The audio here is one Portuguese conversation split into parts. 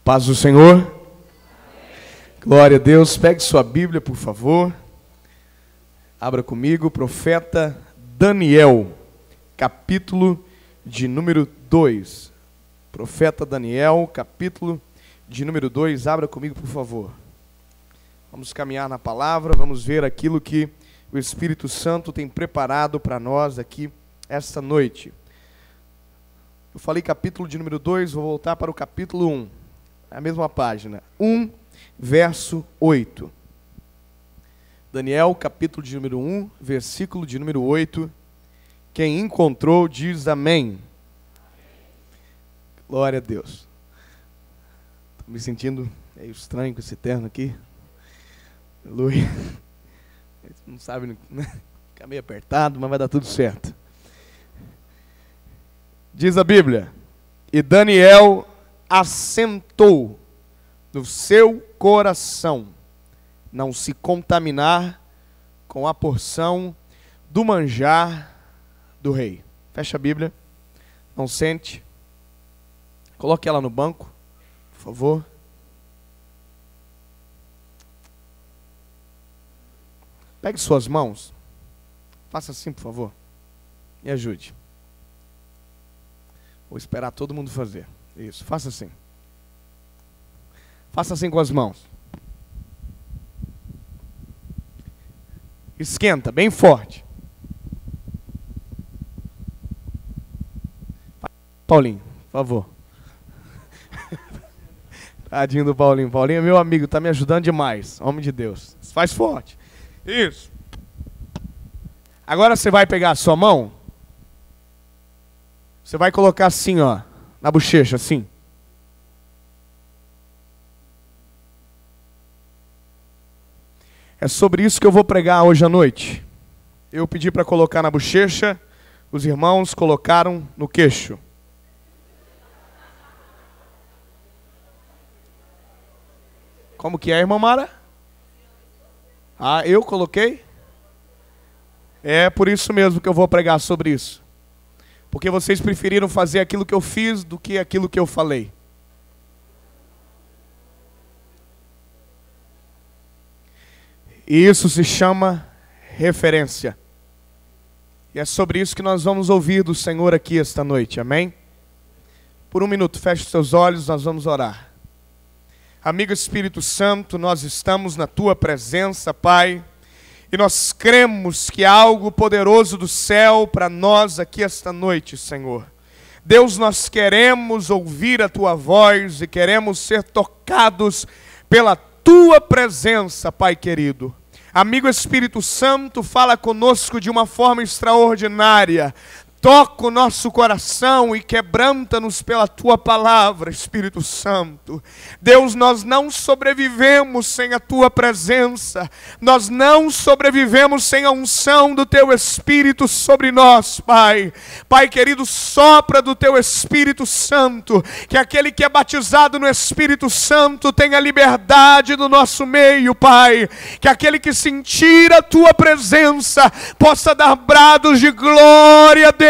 Paz do Senhor. Glória a Deus. Pegue sua Bíblia, por favor. Abra comigo, profeta Daniel, capítulo de número 2. Profeta Daniel, capítulo de número 2. Abra comigo, por favor. Vamos caminhar na palavra, vamos ver aquilo que o Espírito Santo tem preparado para nós aqui esta noite. Eu falei capítulo de número 2, vou voltar para o capítulo 1. A mesma página. 1, verso 8. Daniel, capítulo de número 1, versículo de número 8. Quem encontrou diz amém. Glória a Deus. Estou me sentindo meio estranho com esse terno aqui. Aleluia. Não sabe, né? Fica meio apertado, mas vai dar tudo certo. Diz a Bíblia: e Daniel assentou no seu coração não se contaminar com a porção do manjar do rei. Fecha a Bíblia, não sente, coloque ela no banco, por favor. Pegue suas mãos, faça assim, por favor, me ajude. Vou esperar todo mundo fazer. Isso, faça assim. Faça assim com as mãos. Esquenta, bem forte. Paulinho, por favor. Tadinho do Paulinho. Paulinho é meu amigo, está me ajudando demais. Homem de Deus. Faz forte. Isso. Agora você vai pegar a sua mão. Você vai colocar assim, ó, na bochecha, assim. É sobre isso que eu vou pregar hoje à noite. Eu pedi para colocar na bochecha, os irmãos colocaram no queixo. Como que é, irmã Mara? Ah, eu coloquei? É por isso mesmo que eu vou pregar sobre isso. Porque vocês preferiram fazer aquilo que eu fiz do que aquilo que eu falei. E isso se chama referência. E é sobre isso que nós vamos ouvir do Senhor aqui esta noite, amém? Por um minuto, feche os seus olhos, nós vamos orar. Amigo Espírito Santo, nós estamos na Tua presença, Pai. E nós cremos que há algo poderoso do céu para nós aqui esta noite, Senhor. Deus, nós queremos ouvir a Tua voz e queremos ser tocados pela Tua presença, Pai querido. Amigo Espírito Santo, fala conosco de uma forma extraordinária. Toca o nosso coração e quebranta-nos pela Tua palavra, Espírito Santo. Deus, nós não sobrevivemos sem a Tua presença. Nós não sobrevivemos sem a unção do Teu Espírito sobre nós, Pai. Pai querido, sopra do Teu Espírito Santo, que aquele que é batizado no Espírito Santo tenha liberdade do nosso meio, Pai. Que aquele que sentir a Tua presença possa dar brados de glória a Deus,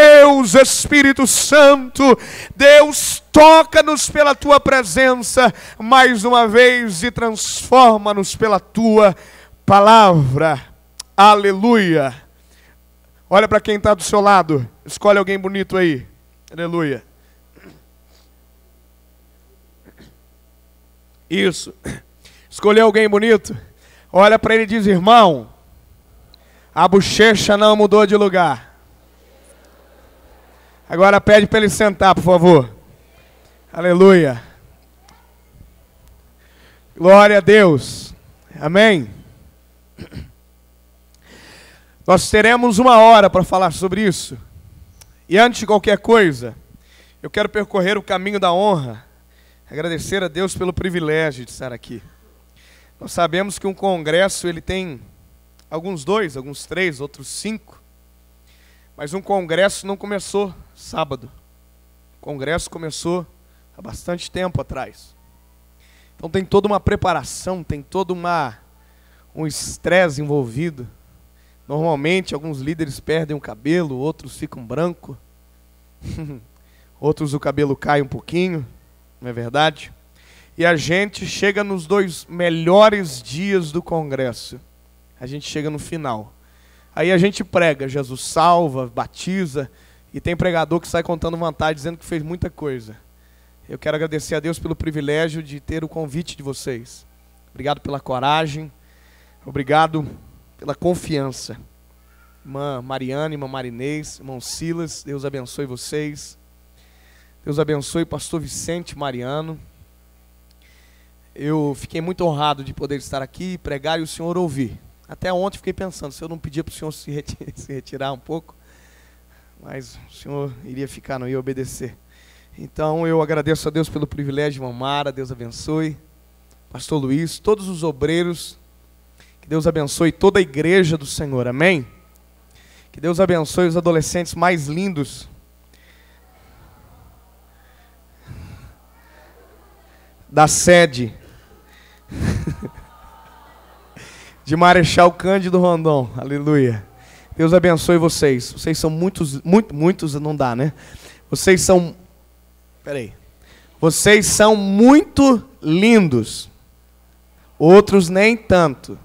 Espírito Santo. Deus, toca-nos pela Tua presença mais uma vez e transforma-nos pela Tua palavra. Aleluia. Olha para quem está do seu lado. Escolhe alguém bonito aí. Aleluia. Isso. Escolheu alguém bonito? Olha para ele e diz: irmão, a bochecha não mudou de lugar. Agora pede para ele sentar, por favor. Aleluia. Glória a Deus. Amém. Nós teremos uma hora para falar sobre isso. E antes de qualquer coisa, eu quero percorrer o caminho da honra. Agradecer a Deus pelo privilégio de estar aqui. Nós sabemos que um congresso, ele tem alguns 2, alguns 3, outros 5. Mas um congresso não começou sábado. O congresso começou há bastante tempo atrás. Então tem toda uma preparação, tem todo um estresse envolvido. Normalmente alguns líderes perdem o cabelo, outros ficam branco. Outros o cabelo cai um pouquinho, não é verdade? E a gente chega nos 2 melhores dias do congresso. A gente chega no final. Aí a gente prega, Jesus salva, batiza, e tem pregador que sai contando vantagem, dizendo que fez muita coisa. Eu quero agradecer a Deus pelo privilégio de ter o convite de vocês. Obrigado pela coragem, obrigado pela confiança. Irmã Mariana, irmã Marinês, irmão Silas, Deus abençoe vocês. Deus abençoe pastor Vicente Mariano. Eu fiquei muito honrado de poder estar aqui, pregar e o senhor ouvir. Até ontem fiquei pensando, se eu não pedia para o senhor se retirar um pouco, mas o senhor iria ficar, não ia obedecer. Então eu agradeço a Deus pelo privilégio, irmã Mara, Deus abençoe. Pastor Luiz, todos os obreiros, que Deus abençoe toda a igreja do Senhor, amém? Que Deus abençoe os adolescentes mais lindos. Da sede de Marechal Cândido Rondon, aleluia. Deus abençoe vocês. Vocês são muitos não dá, né? Vocês são muito lindos. Outros nem tanto.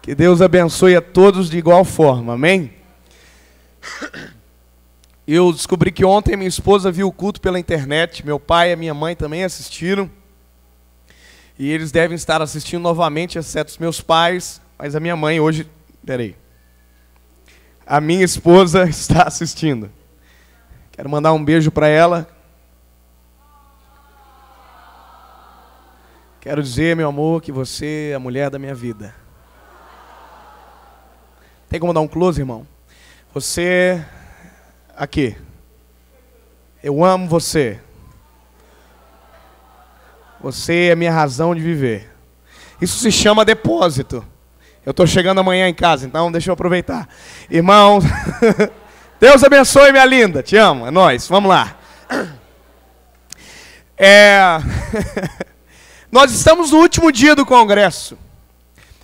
Que Deus abençoe a todos de igual forma, amém? Eu descobri que ontem minha esposa viu o culto pela internet, meu pai e a minha mãe também assistiram. E eles devem estar assistindo novamente, exceto os meus pais, mas a minha mãe hoje... A minha esposa está assistindo. Quero mandar um beijo para ela. Quero dizer, meu amor, que você é a mulher da minha vida. Tem como dar um close, irmão? Você... Aqui. Eu amo você. Você é a minha razão de viver. Isso se chama depósito. Eu estou chegando amanhã em casa, então deixa eu aproveitar. Irmãos, Deus abençoe, minha linda. Te amo, é nóis. Vamos lá. Nós estamos no último dia do congresso.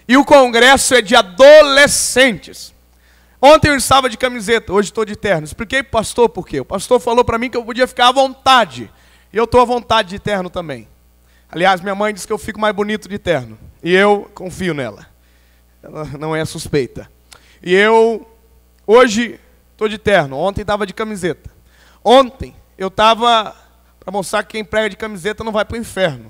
E o congresso é de adolescentes. Ontem eu estava de camiseta, hoje estou de terno. Expliquei para o pastor por quê. O pastor falou para mim que eu podia ficar à vontade. E eu estou à vontade de terno também. Aliás, minha mãe disse que eu fico mais bonito de terno. E eu confio nela. Ela não é suspeita. E eu, hoje, estou de terno. Ontem estava de camiseta. Ontem, eu estava para mostrar que quem prega de camiseta não vai para o inferno.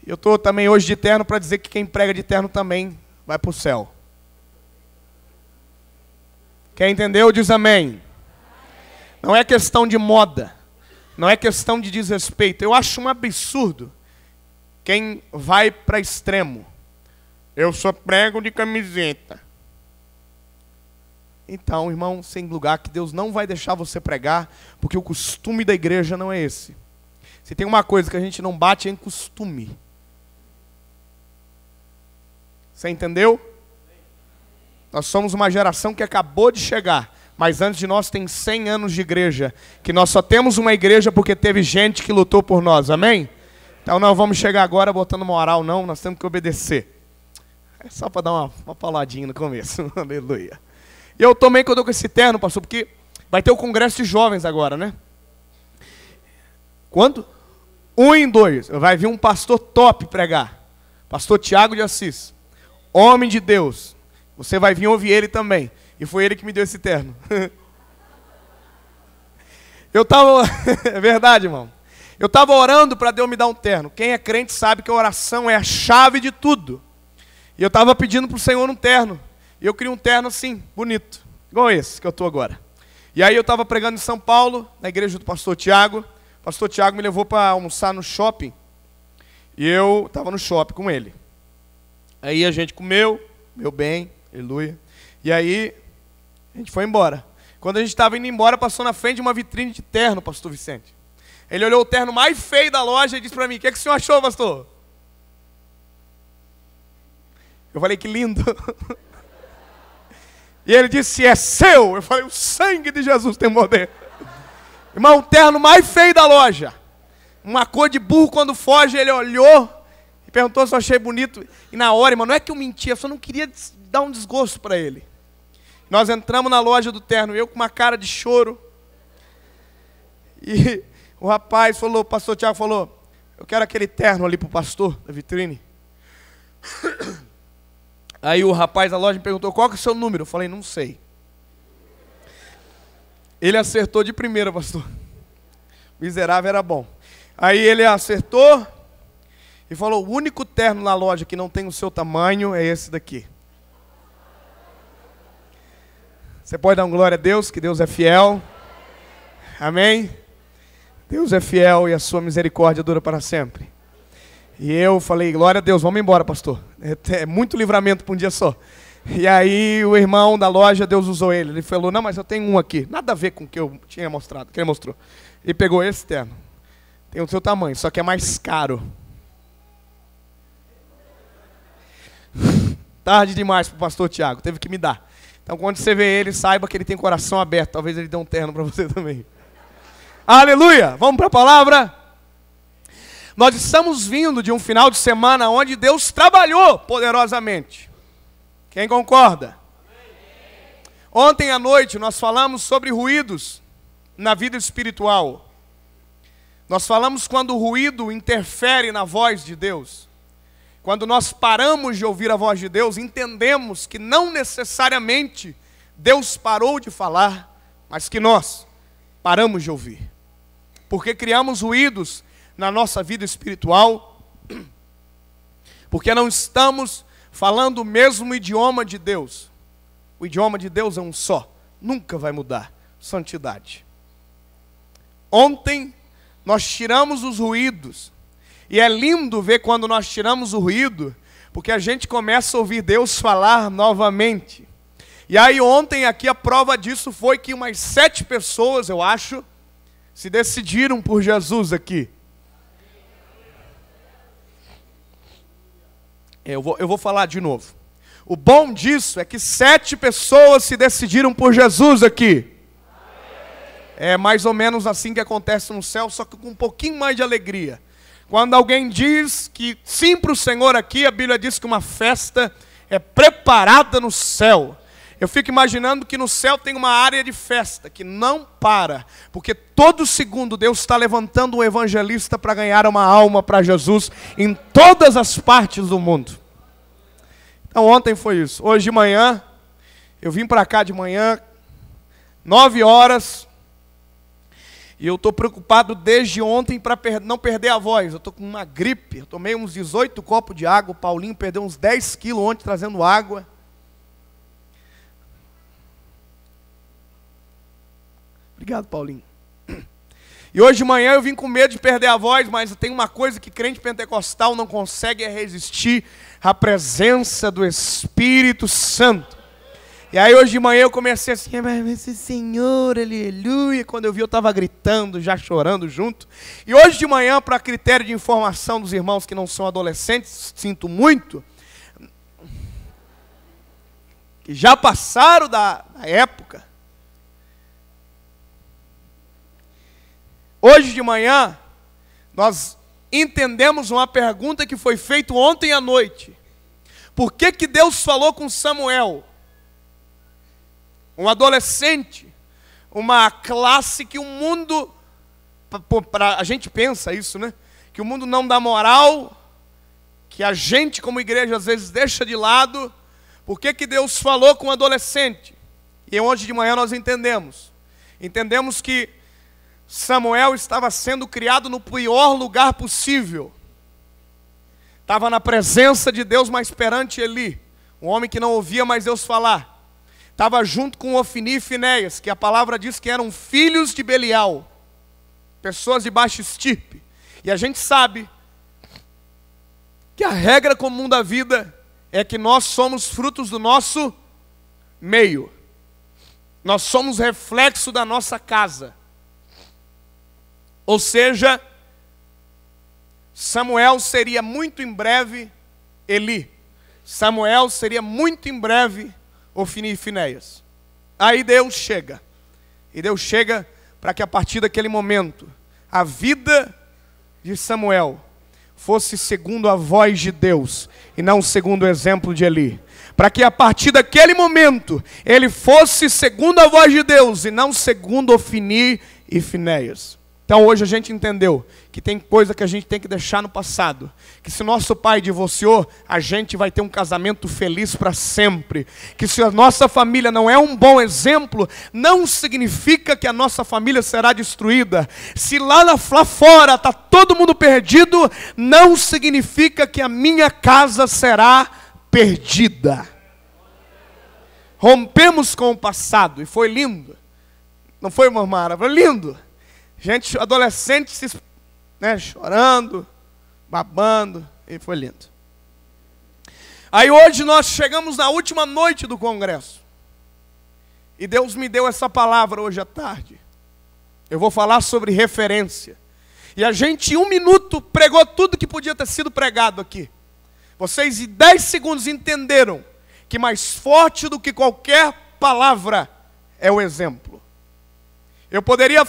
Eu estou também hoje de terno para dizer que quem prega de terno também vai para o céu. Quem entendeu, diz amém. Não é questão de moda. Não é questão de desrespeito. Eu acho um absurdo quem vai para extremo. Eu só prego de camiseta. Então, irmão, sem lugar que Deus não vai deixar você pregar, porque o costume da igreja não é esse. Se tem uma coisa que a gente não bate é em costume. Você entendeu? Nós somos uma geração que acabou de chegar, mas antes de nós tem 100 anos de igreja, que nós só temos uma igreja porque teve gente que lutou por nós, amém? Então não vamos chegar agora botando moral não, nós temos que obedecer. É só para dar uma paladinha no começo, aleluia. E eu também, quando eu com esse terno, pastor, porque vai ter o congresso de jovens agora, né? Quando? 1 em 2, vai vir um pastor top pregar, pastor Tiago de Assis, homem de Deus. Você vai vir ouvir ele também. E foi ele que me deu esse terno. Eu estava... É verdade, irmão. Eu estava orando para Deus me dar um terno. Quem é crente sabe que a oração é a chave de tudo. E eu estava pedindo para o Senhor um terno. E eu queria um terno assim, bonito. Igual esse que eu estou agora. E aí eu estava pregando em São Paulo, na igreja do pastor Tiago. O pastor Tiago me levou para almoçar no shopping. E eu estava no shopping com ele. Aí a gente comeu bem, aleluia. E aí a gente foi embora. Quando a gente estava indo embora, passou na frente de uma vitrine de terno, pastor Vicente. Ele olhou o terno mais feio da loja e disse para mim: o que o senhor achou, pastor? Eu falei: que lindo. E ele disse: é seu. Eu falei: o sangue de Jesus tem poder. Irmão, o terno mais feio da loja. Uma cor de burro, quando foge, ele olhou e perguntou se eu achei bonito. E na hora, irmão, não é que eu menti, eu só não queria dar um desgosto para ele. Nós entramos na loja do terno, eu com uma cara de choro. E O rapaz falou, o pastor Tiago falou, eu quero aquele terno ali pro pastor, da vitrine. Aí o rapaz da loja me perguntou, qual que é o seu número? Eu falei, não sei. Ele acertou de primeira, pastor. Miserável era bom. Aí ele acertou e falou, o único terno na loja que não tem o seu tamanho é esse daqui. Você pode dar uma glória a Deus, que Deus é fiel. Amém? Deus é fiel e a sua misericórdia dura para sempre. E eu falei, glória a Deus, vamos embora, pastor. É muito livramento para um dia só. E aí o irmão da loja, Deus usou ele. Ele falou, não, mas eu tenho um aqui. Nada a ver com o que eu tinha mostrado, que ele mostrou. Ele pegou esse terno. Tem o seu tamanho, só que é mais caro. Tarde demais para o pastor Tiago, teve que me dar. Então quando você vê ele, saiba que ele tem coração aberto. Talvez ele dê um terno para você também. Aleluia! Vamos para a palavra? Nós estamos vindo de um final de semana onde Deus trabalhou poderosamente. Quem concorda? Ontem à noite nós falamos sobre ruídos na vida espiritual. Nós falamos quando o ruído interfere na voz de Deus. Quando nós paramos de ouvir a voz de Deus, entendemos que não necessariamente Deus parou de falar, mas que nós paramos de ouvir. Porque criamos ruídos na nossa vida espiritual, porque não estamos falando o mesmo idioma de Deus. O idioma de Deus é um só, nunca vai mudar, santidade. Ontem nós tiramos os ruídos, e é lindo ver quando nós tiramos o ruído, porque a gente começa a ouvir Deus falar novamente. E aí ontem aqui a prova disso foi que umas 7 pessoas, eu acho, se decidiram por Jesus aqui. Eu vou falar de novo. O bom disso é que 7 pessoas se decidiram por Jesus aqui. É mais ou menos assim que acontece no céu, só que com um pouquinho mais de alegria. Quando alguém diz que sim para o Senhor aqui, a Bíblia diz que uma festa é preparada no céu. Eu fico imaginando que no céu tem uma área de festa que não para, porque todo segundo Deus está levantando um evangelista para ganhar uma alma para Jesus em todas as partes do mundo. Então ontem foi isso. Hoje de manhã, eu vim para cá de manhã, 9 horas, e eu estou preocupado desde ontem para não perder a voz. Eu estou com uma gripe, eu tomei uns 18 copos de água, o Paulinho perdeu uns 10 quilos ontem trazendo água. Obrigado, Paulinho. E hoje de manhã eu vim com medo de perder a voz, mas tem uma coisa que crente pentecostal não consegue, é resistir à presença do Espírito Santo. E aí hoje de manhã eu comecei assim, mas esse Senhor, aleluia. Quando eu vi eu estava gritando, já chorando junto. E hoje de manhã, para critério de informação dos irmãos que não são adolescentes, sinto muito, que já passaram da época. Hoje de manhã, nós entendemos uma pergunta que foi feita ontem à noite. Por que que Deus falou com Samuel? Um adolescente, uma classe que o mundo, a gente pensa isso, né? Que o mundo não dá moral, que a gente como igreja às vezes deixa de lado. Por que que Deus falou com um adolescente? E hoje de manhã nós entendemos que Samuel estava sendo criado no pior lugar possível. Estava na presença de Deus, mas perante Eli, um homem que não ouvia mais Deus falar. Estava junto com Ofni e Finéias, que a palavra diz que eram filhos de Belial, pessoas de baixa estirpe. E a gente sabe que a regra comum da vida é que nós somos frutos do nosso meio. Nós somos reflexo da nossa casa. Ou seja, Samuel seria muito em breve Eli. Samuel seria muito em breve Ofni e Finéias. Aí Deus chega. E Deus chega para que a partir daquele momento, a vida de Samuel fosse segundo a voz de Deus e não segundo o exemplo de Eli. Para que a partir daquele momento, ele fosse segundo a voz de Deus e não segundo Ofni e Finéias. Então hoje a gente entendeu que tem coisa que a gente tem que deixar no passado. Que se nosso pai divorciou, a gente vai ter um casamento feliz para sempre. Que se a nossa família não é um bom exemplo, não significa que a nossa família será destruída. Se lá fora está todo mundo perdido, não significa que a minha casa será perdida. Rompemos com o passado e foi lindo. Não foi, irmã Mara? Foi lindo. Gente, adolescente, chorando, babando, e foi lindo. Aí hoje nós chegamos na última noite do congresso. E Deus me deu essa palavra hoje à tarde. Eu vou falar sobre referência. E a gente em 1 minuto pregou tudo que podia ter sido pregado aqui. Vocês em 10 segundos entenderam que mais forte do que qualquer palavra é o exemplo. Eu poderia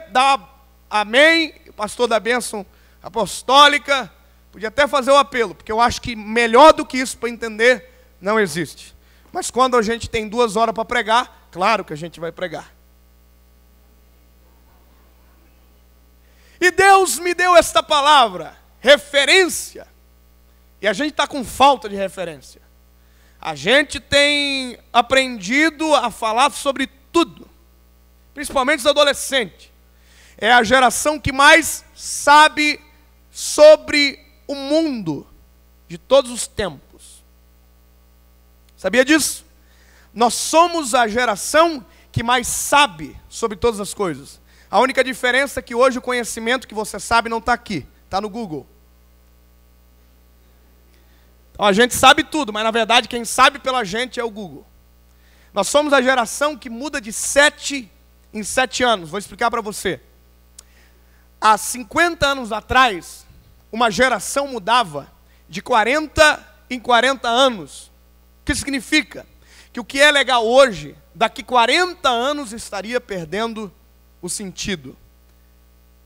dar amém, pastor da bênção apostólica, podia até fazer o apelo, porque eu acho que melhor do que isso para entender não existe. Mas quando a gente tem 2 horas para pregar, claro que a gente vai pregar. E Deus me deu esta palavra, referência. E a gente está com falta de referência. A gente tem aprendido a falar sobre tudo. Principalmente os adolescentes. É a geração que mais sabe sobre o mundo de todos os tempos. Sabia disso? Nós somos a geração que mais sabe sobre todas as coisas. A única diferença é que hoje o conhecimento que você sabe não está aqui, está no Google. Então a gente sabe tudo, mas na verdade quem sabe pela gente é o Google. Nós somos a geração que muda de 7 em 7 anos. Vou explicar para você. Há 50 anos atrás, uma geração mudava de 40 em 40 anos. O que significa? Que o que é legal hoje, daqui 40 anos estaria perdendo o sentido.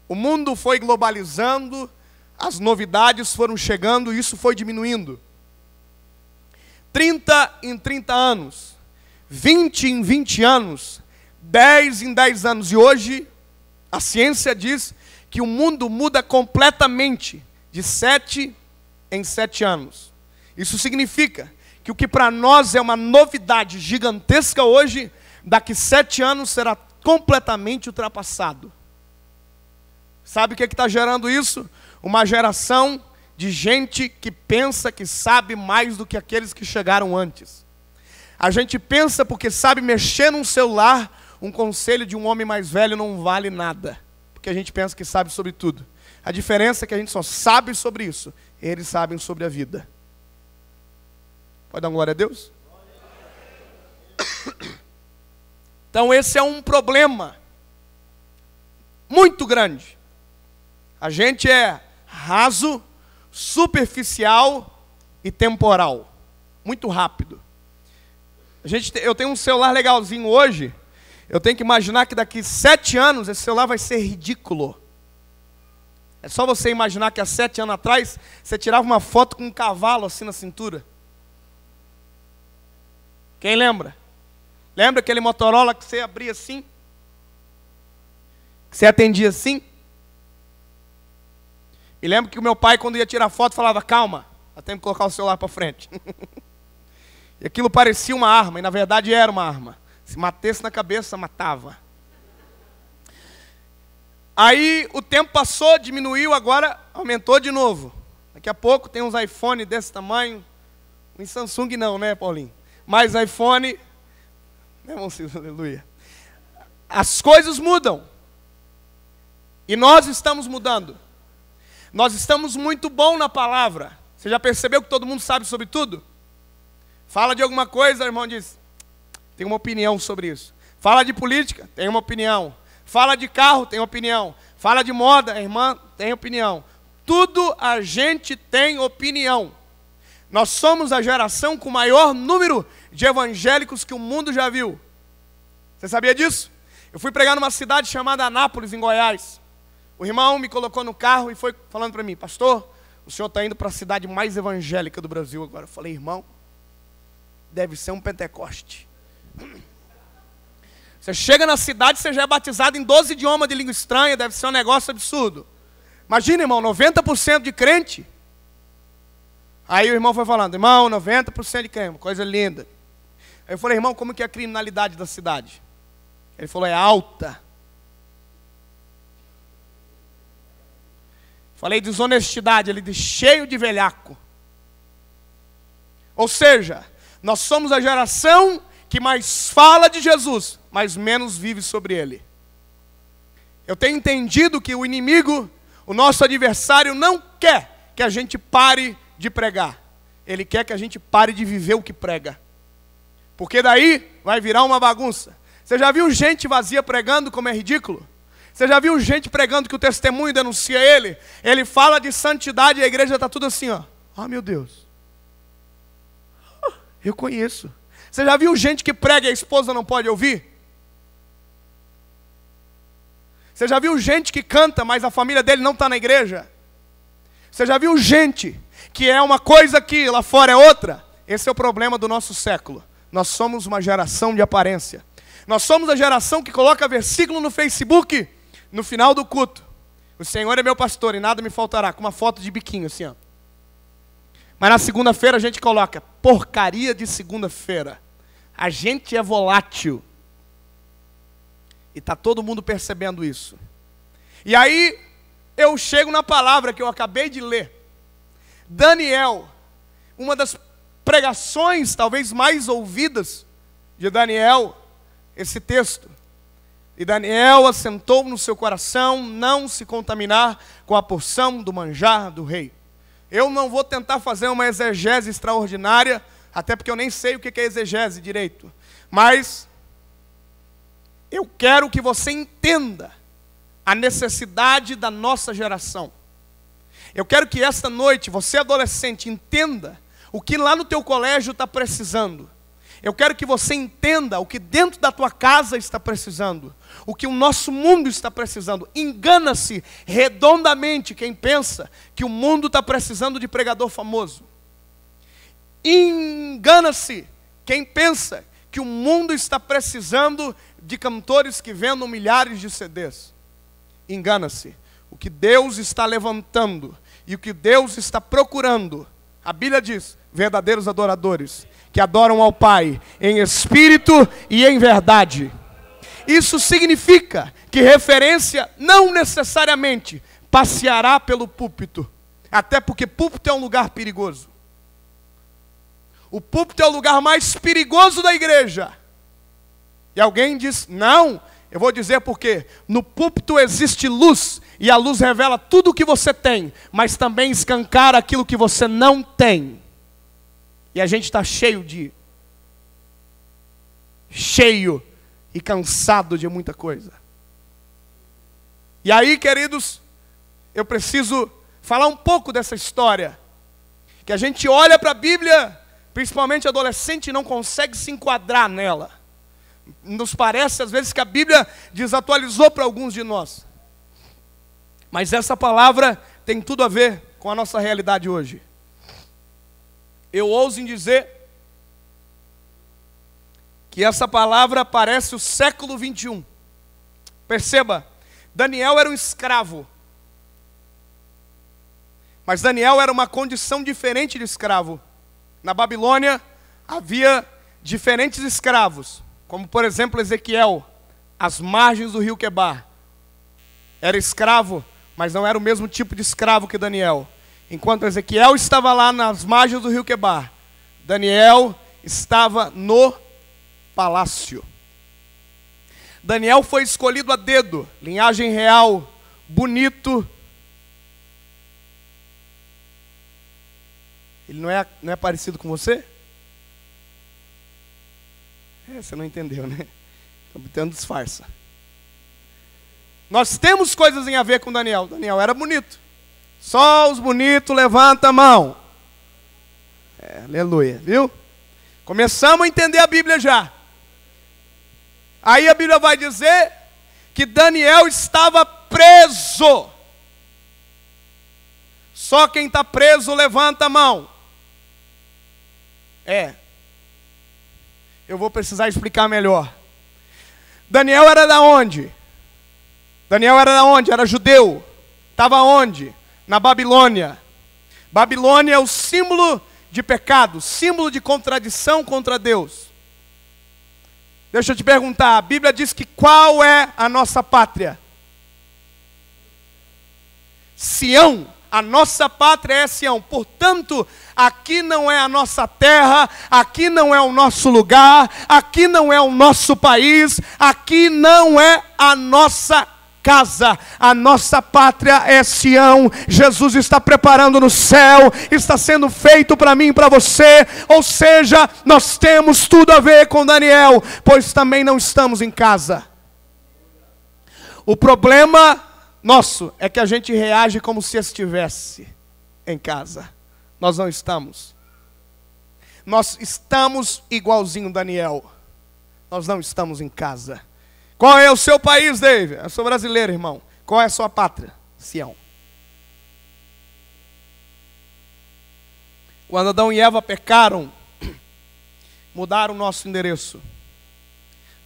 O mundo foi globalizando, as novidades foram chegando e isso foi diminuindo. 30 em 30 anos, 20 em 20 anos, 10 em 10 anos. E hoje, a ciência diz que o mundo muda completamente de 7 em 7 anos. Isso significa que o que para nós é uma novidade gigantesca hoje, daqui 7 anos será completamente ultrapassado. Sabe o que está gerando isso? Uma geração de gente que pensa que sabe mais do que aqueles que chegaram antes. A gente pensa porque sabe mexer num celular, um conselho de um homem mais velho não vale nada. Porque a gente pensa que sabe sobre tudo. A diferença é que a gente só sabe sobre isso. Eles sabem sobre a vida. Pode dar uma glória a Deus? Então esse é um problema muito grande. A gente é raso, superficial e temporal. Muito rápido. Eu tenho um celular legalzinho hoje. Eu tenho que imaginar que daqui 7 anos esse celular vai ser ridículo. É só você imaginar que há 7 anos atrás você tirava uma foto com um cavalo assim na cintura. Quem lembra? Lembra aquele Motorola que você abria assim? Que você atendia assim? E lembro que o meu pai, quando ia tirar foto, falava: calma, eu tenho que colocar o celular para frente. E aquilo parecia uma arma, e na verdade era uma arma. Se batesse na cabeça, matava. Aí o tempo passou, diminuiu, agora aumentou de novo. Daqui a pouco tem uns iPhone desse tamanho. Em Samsung não, né, Paulinho? Mas iPhone, né, aleluia. As coisas mudam. E nós estamos mudando. Nós estamos muito bom na palavra. Você já percebeu que todo mundo sabe sobre tudo? Fala de alguma coisa, o irmão diz: tem uma opinião sobre isso. Fala de política, tem uma opinião. Fala de carro, tem opinião. Fala de moda, a irmã tem opinião. Tudo a gente tem opinião. Nós somos a geração com o maior número de evangélicos que o mundo já viu. Você sabia disso? Eu fui pregar numa cidade chamada Anápolis, em Goiás. O irmão me colocou no carro e foi falando para mim: pastor, o senhor está indo para a cidade mais evangélica do Brasil agora. Eu falei: irmão, deve ser um Pentecoste. Você chega na cidade, você já é batizado em 12 idiomas de língua estranha, deve ser um negócio absurdo. Imagina, irmão, 90% de crente. Aí o irmão foi falando, irmão, 90% de crente, coisa linda. Aí eu falei, irmão, como que é a criminalidade da cidade? Ele falou, é alta. Falei desonestidade, ele disse, cheio de velhaco. Ou seja, nós somos a geração que mais fala de Jesus, mas menos vive sobre ele. Eu tenho entendido que o inimigo, o nosso adversário, não quer que a gente pare de pregar. Ele quer que a gente pare de viver o que prega. Porque daí vai virar uma bagunça. Você já viu gente vazia pregando como é ridículo? Você já viu gente pregando que o testemunho denuncia ele? Ele fala de santidade e a igreja está tudo assim, ó. Ah, meu Deus. Eu conheço. Você já viu gente que prega e a esposa não pode ouvir? Você já viu gente que canta, mas a família dele não está na igreja? Você já viu gente que é uma coisa aqui, lá fora é outra? Esse é o problema do nosso século. Nós somos uma geração de aparência. Nós somos a geração que coloca versículo no Facebook, no final do culto. O Senhor é meu pastor e nada me faltará, com uma foto de biquinho assim, ó. Mas na segunda-feira a gente coloca porcaria de segunda-feira. A gente é volátil. E está todo mundo percebendo isso. E aí eu chego na palavra que eu acabei de ler. Daniel, uma das pregações talvez mais ouvidas de Daniel, esse texto. E Daniel assentou no seu coração não se contaminar com a porção do manjar do rei. Eu não vou tentar fazer uma exegese extraordinária, até porque eu nem sei o que é exegese direito. Mas eu quero que você entenda a necessidade da nossa geração. Eu quero que esta noite, você adolescente, entenda o que lá no teu colégio está precisando. Eu quero que você entenda o que dentro da tua casa está precisando. O que o nosso mundo está precisando. Engana-se redondamente quem pensa que o mundo está precisando de pregador famoso. Engana-se quem pensa que o mundo está precisando de cantores que vendam milhares de CDs. Engana-se. O que Deus está levantando e o que Deus está procurando, a Bíblia diz, verdadeiros adoradores, que adoram ao Pai em espírito e em verdade. Isso significa que referência não necessariamente passeará pelo púlpito, até porque púlpito é um lugar perigoso. O púlpito é o lugar mais perigoso da igreja. E alguém diz, não, eu vou dizer porque no púlpito existe luz, e a luz revela tudo o que você tem, mas também escancara aquilo que você não tem. E a gente está cheio e cansado de muita coisa. E aí, queridos, eu preciso falar um pouco dessa história. Que a gente olha para a Bíblia, principalmente adolescente, e não consegue se enquadrar nela. Nos parece às vezes que a Bíblia desatualizou para alguns de nós. Mas essa palavra tem tudo a ver com a nossa realidade hoje. Eu ouso em dizer que essa palavra parece o século 21. Perceba, Daniel era um escravo. Mas Daniel era uma condição diferente de escravo. Na Babilônia havia diferentes escravos, como por exemplo Ezequiel, às margens do rio Quebar. Era escravo, mas não era o mesmo tipo de escravo que Daniel. Enquanto Ezequiel estava lá nas margens do rio Quebar, Daniel estava no palácio. Daniel foi escolhido a dedo, linhagem real, bonito. Ele não é parecido com você? Você não entendeu, né? Estou tentando disfarça. Nós temos coisas em a ver com Daniel. Daniel era bonito. Só os bonitos, levanta a mão. Aleluia, viu? Começamos a entender a Bíblia já. Aí a Bíblia vai dizer que Daniel estava preso. Só quem está preso, levanta a mão. Eu vou precisar explicar melhor. Daniel era da onde? Daniel era da onde? Era judeu. Estava onde? Na Babilônia. Babilônia é o símbolo de pecado, símbolo de contradição contra Deus. Deixa eu te perguntar, a Bíblia diz que qual é a nossa pátria? Sião. A nossa pátria é Sião. Portanto, aqui não é a nossa terra, aqui não é o nosso lugar, aqui não é o nosso país, aqui não é a nossa casa. A nossa pátria é Sião. Jesus está preparando no céu, está sendo feito para mim e para você. Ou seja, nós temos tudo a ver com Daniel, pois também não estamos em casa. O problema nosso é que a gente reage como se estivesse em casa. Nós não estamos. Nós estamos igualzinho Daniel. Nós não estamos em casa. Qual é o seu país, David? Eu sou brasileiro, irmão. Qual é a sua pátria? Sião. Quando Adão e Eva pecaram, mudaram o nosso endereço.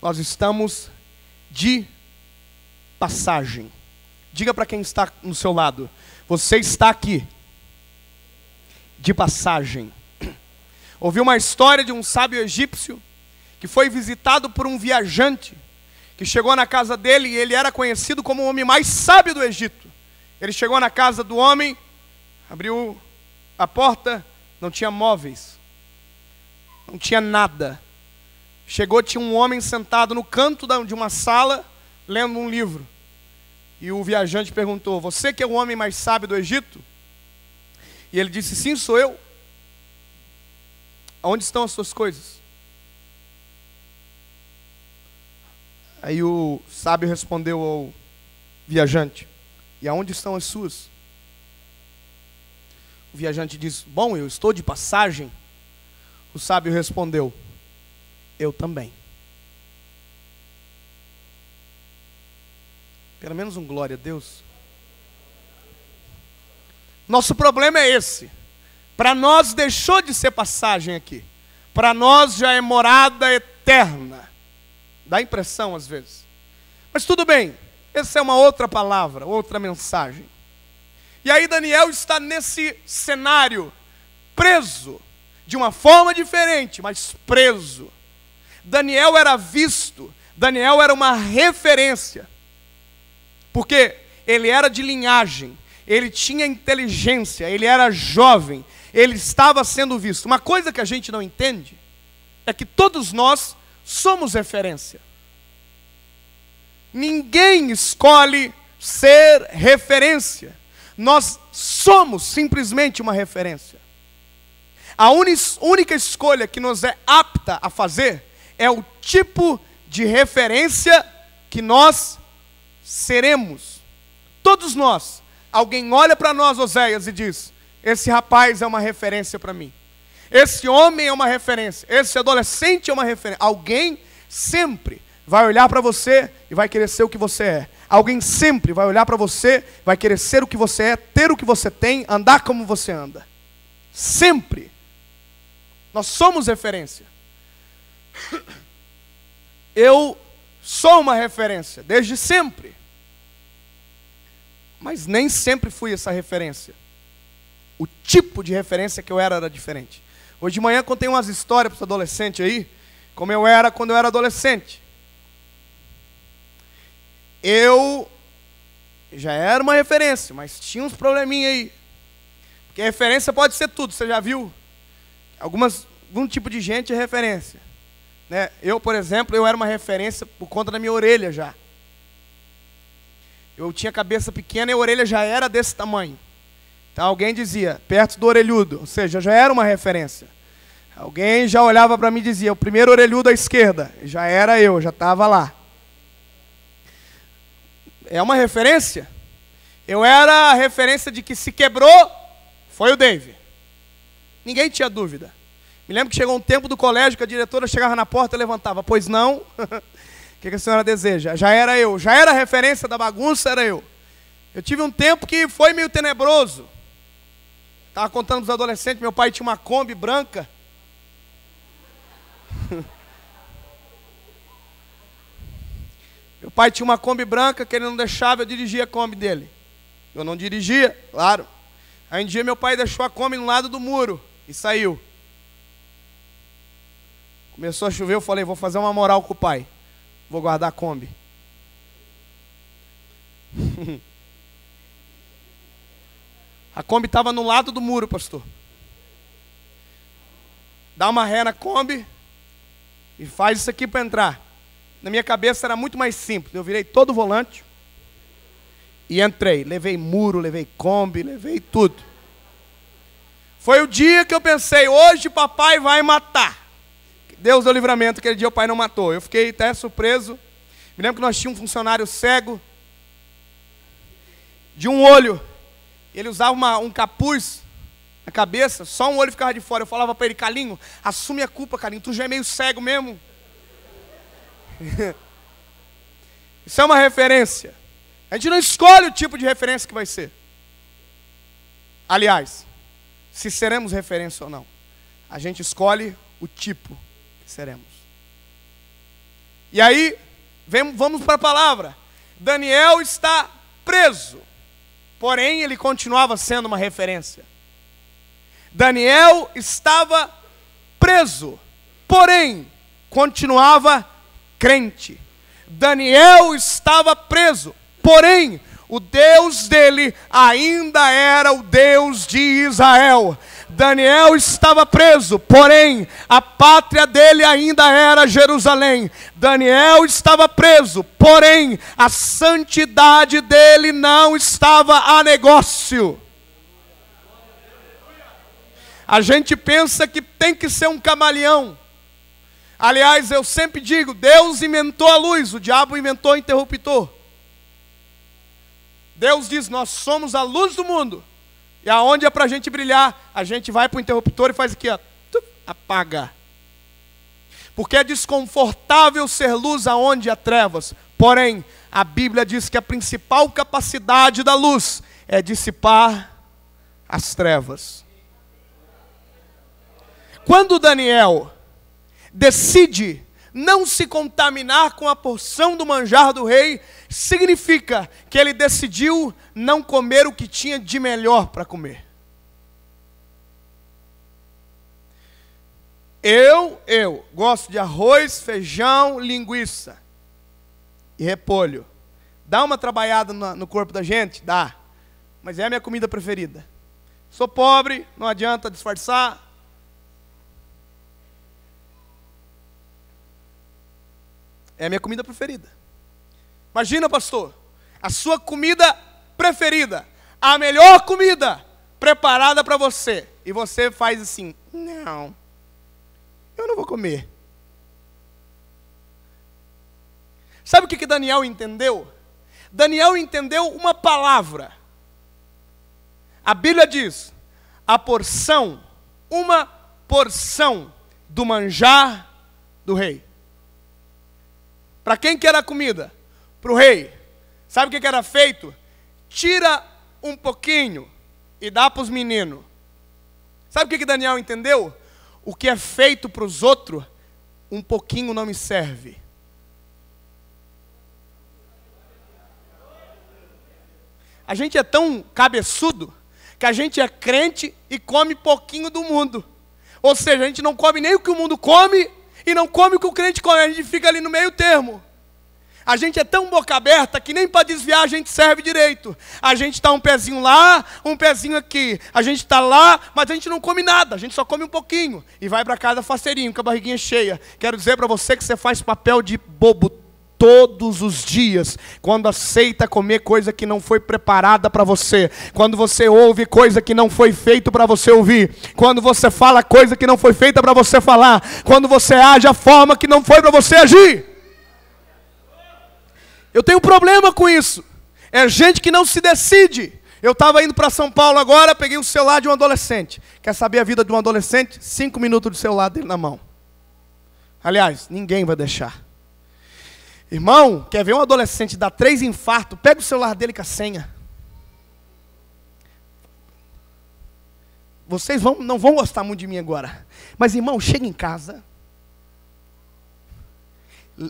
Nós estamos de passagem. Diga para quem está no seu lado: você está aqui de passagem. Ouvi uma história de um sábio egípcio que foi visitado por um viajante que chegou na casa dele e ele era conhecido como o homem mais sábio do Egito. Ele chegou na casa do homem, abriu a porta, não tinha móveis, não tinha nada. Chegou, tinha um homem sentado no canto de uma sala, lendo um livro. E o viajante perguntou: você que é o homem mais sábio do Egito? E ele disse: sim, sou eu. Aonde estão as suas coisas? Aí o sábio respondeu ao viajante: e aonde estão as suas? O viajante disse: bom, eu estou de passagem. O sábio respondeu: eu também. Pelo menos um glória a Deus. Nosso problema é esse. Para nós deixou de ser passagem aqui. Para nós já é morada eterna. Dá impressão às vezes. Mas tudo bem. Essa é uma outra palavra, outra mensagem. E aí Daniel está nesse cenário, preso, de uma forma diferente, mas preso. Daniel era visto, Daniel era uma referência. Porque ele era de linhagem, ele tinha inteligência, ele era jovem, ele estava sendo visto. Uma coisa que a gente não entende é que todos nós somos referência. Ninguém escolhe ser referência. Nós somos simplesmente uma referência. A única escolha que nos é apta a fazer é o tipo de referência que nós seremos. Todos nós. Alguém olha para nós, Oséias, e diz: esse rapaz é uma referência para mim. Esse homem é uma referência. Esse adolescente é uma referência. Alguém sempre vai olhar para você e vai querer ser o que você é. Alguém sempre vai olhar para você, vai querer ser o que você é, ter o que você tem, andar como você anda. Sempre. Nós somos referência. Eu sou uma referência, desde sempre. Mas nem sempre fui essa referência. O tipo de referência que eu era diferente. Hoje de manhã contei umas histórias para os adolescentes aí, como eu era quando eu era adolescente. Eu já era uma referência, mas tinha uns probleminha aí. Porque referência pode ser tudo, você já viu? Algum tipo de gente é referência. Né? Eu, por exemplo, eu era uma referência por conta da minha orelha já. Eu tinha cabeça pequena e a orelha já era desse tamanho. Então alguém dizia, perto do orelhudo, ou seja, já era uma referência. Alguém já olhava para mim e dizia, o primeiro orelhudo à esquerda, já era eu, já estava lá. É uma referência? Eu era a referência de que se quebrou, foi o Dave. Ninguém tinha dúvida. Me lembro que chegou um tempo do colégio que a diretora chegava na porta e levantava, pois não? O que a senhora deseja? Já era eu, já era a referência da bagunça, era eu. Eu tive um tempo que foi meio tenebroso. Estava contando para os adolescentes, meu pai tinha uma Kombi branca. Meu pai tinha uma Kombi branca que ele não deixava eu dirigir a Kombi dele. Eu não dirigia, claro. Aí um dia meu pai deixou a Kombi no lado do muro e saiu. Começou a chover, eu falei, vou fazer uma moral com o pai. Vou guardar a Kombi. A Kombi estava no lado do muro, pastor. Dá uma ré na Kombi e faz isso aqui para entrar. Na minha cabeça era muito mais simples. Eu virei todo o volante e entrei. Levei muro, levei Kombi, levei tudo. Foi o dia que eu pensei, hoje papai vai matar. Deus deu livramento, aquele dia o pai não matou. Eu fiquei até surpreso. Me lembro que nós tínhamos um funcionário cego, de um olho. Ele usava um capuz na cabeça, só um olho ficava de fora. Eu falava para ele, Carlinho, assume a culpa, Carlinho, tu já é meio cego mesmo. Isso é uma referência. A gente não escolhe o tipo de referência que vai ser. Aliás, se seremos referência ou não. A gente escolhe o tipo que seremos. E aí, vamos para a palavra. Daniel está preso. Porém, ele continuava sendo uma referência. Daniel estava preso. Porém, continuava crente. Daniel estava preso. Porém, o Deus dele ainda era o Deus de Israel. Daniel estava preso, porém, a pátria dele ainda era Jerusalém. Daniel estava preso, porém, a santidade dele não estava a negócio. A gente pensa que tem que ser um camaleão. Aliás, eu sempre digo, Deus inventou a luz, o diabo inventou o interruptor. Deus diz, nós somos a luz do mundo. E aonde é para a gente brilhar, a gente vai para o interruptor e faz aqui, ó, apaga. Porque é desconfortável ser luz aonde há trevas. Porém, a Bíblia diz que a principal capacidade da luz é dissipar as trevas. Quando Daniel decide não se contaminar com a porção do manjar do rei, significa que ele decidiu não comer o que tinha de melhor para comer. Eu gosto de arroz, feijão, linguiça e repolho. Dá uma trabalhada no corpo da gente? Dá. Mas é a minha comida preferida. Sou pobre, não adianta disfarçar. É a minha comida preferida. Imagina, pastor, a sua comida preferida, a melhor comida preparada para você. E você faz assim, não, eu não vou comer. Sabe o que Daniel entendeu? Daniel entendeu uma palavra. A Bíblia diz, uma porção do manjar do rei. Para quem que era a comida? Para o rei. Sabe o que era feito? Tira um pouquinho e dá para os meninos. Sabe o que Daniel entendeu? O que é feito para os outros, um pouquinho não me serve. A gente é tão cabeçudo que a gente é crente e come pouquinho do mundo. Ou seja, a gente não come nem o que o mundo come e não come o que o crente come, a gente fica ali no meio termo. A gente é tão boca aberta que nem para desviar a gente serve direito. A gente está um pezinho lá, um pezinho aqui. A gente está lá, mas a gente não come nada, a gente só come um pouquinho. E vai para casa faceirinho, com a barriguinha cheia. Quero dizer para você que você faz papel de bobo todos os dias, quando aceita comer coisa que não foi preparada para você, quando você ouve coisa que não foi feito para você ouvir, quando você fala coisa que não foi feita para você falar, quando você age a forma que não foi para você agir. Eu tenho um problema com isso. É gente que não se decide. Eu estava indo para São Paulo agora, peguei o celular de um adolescente. Quer saber a vida de um adolescente? 5 minutos do celular dele na mão. Aliás, ninguém vai deixar. Irmão, quer ver um adolescente dar 3 infartos? Pega o celular dele com a senha. Vocês não vão gostar muito de mim agora. Mas irmão, chega em casa.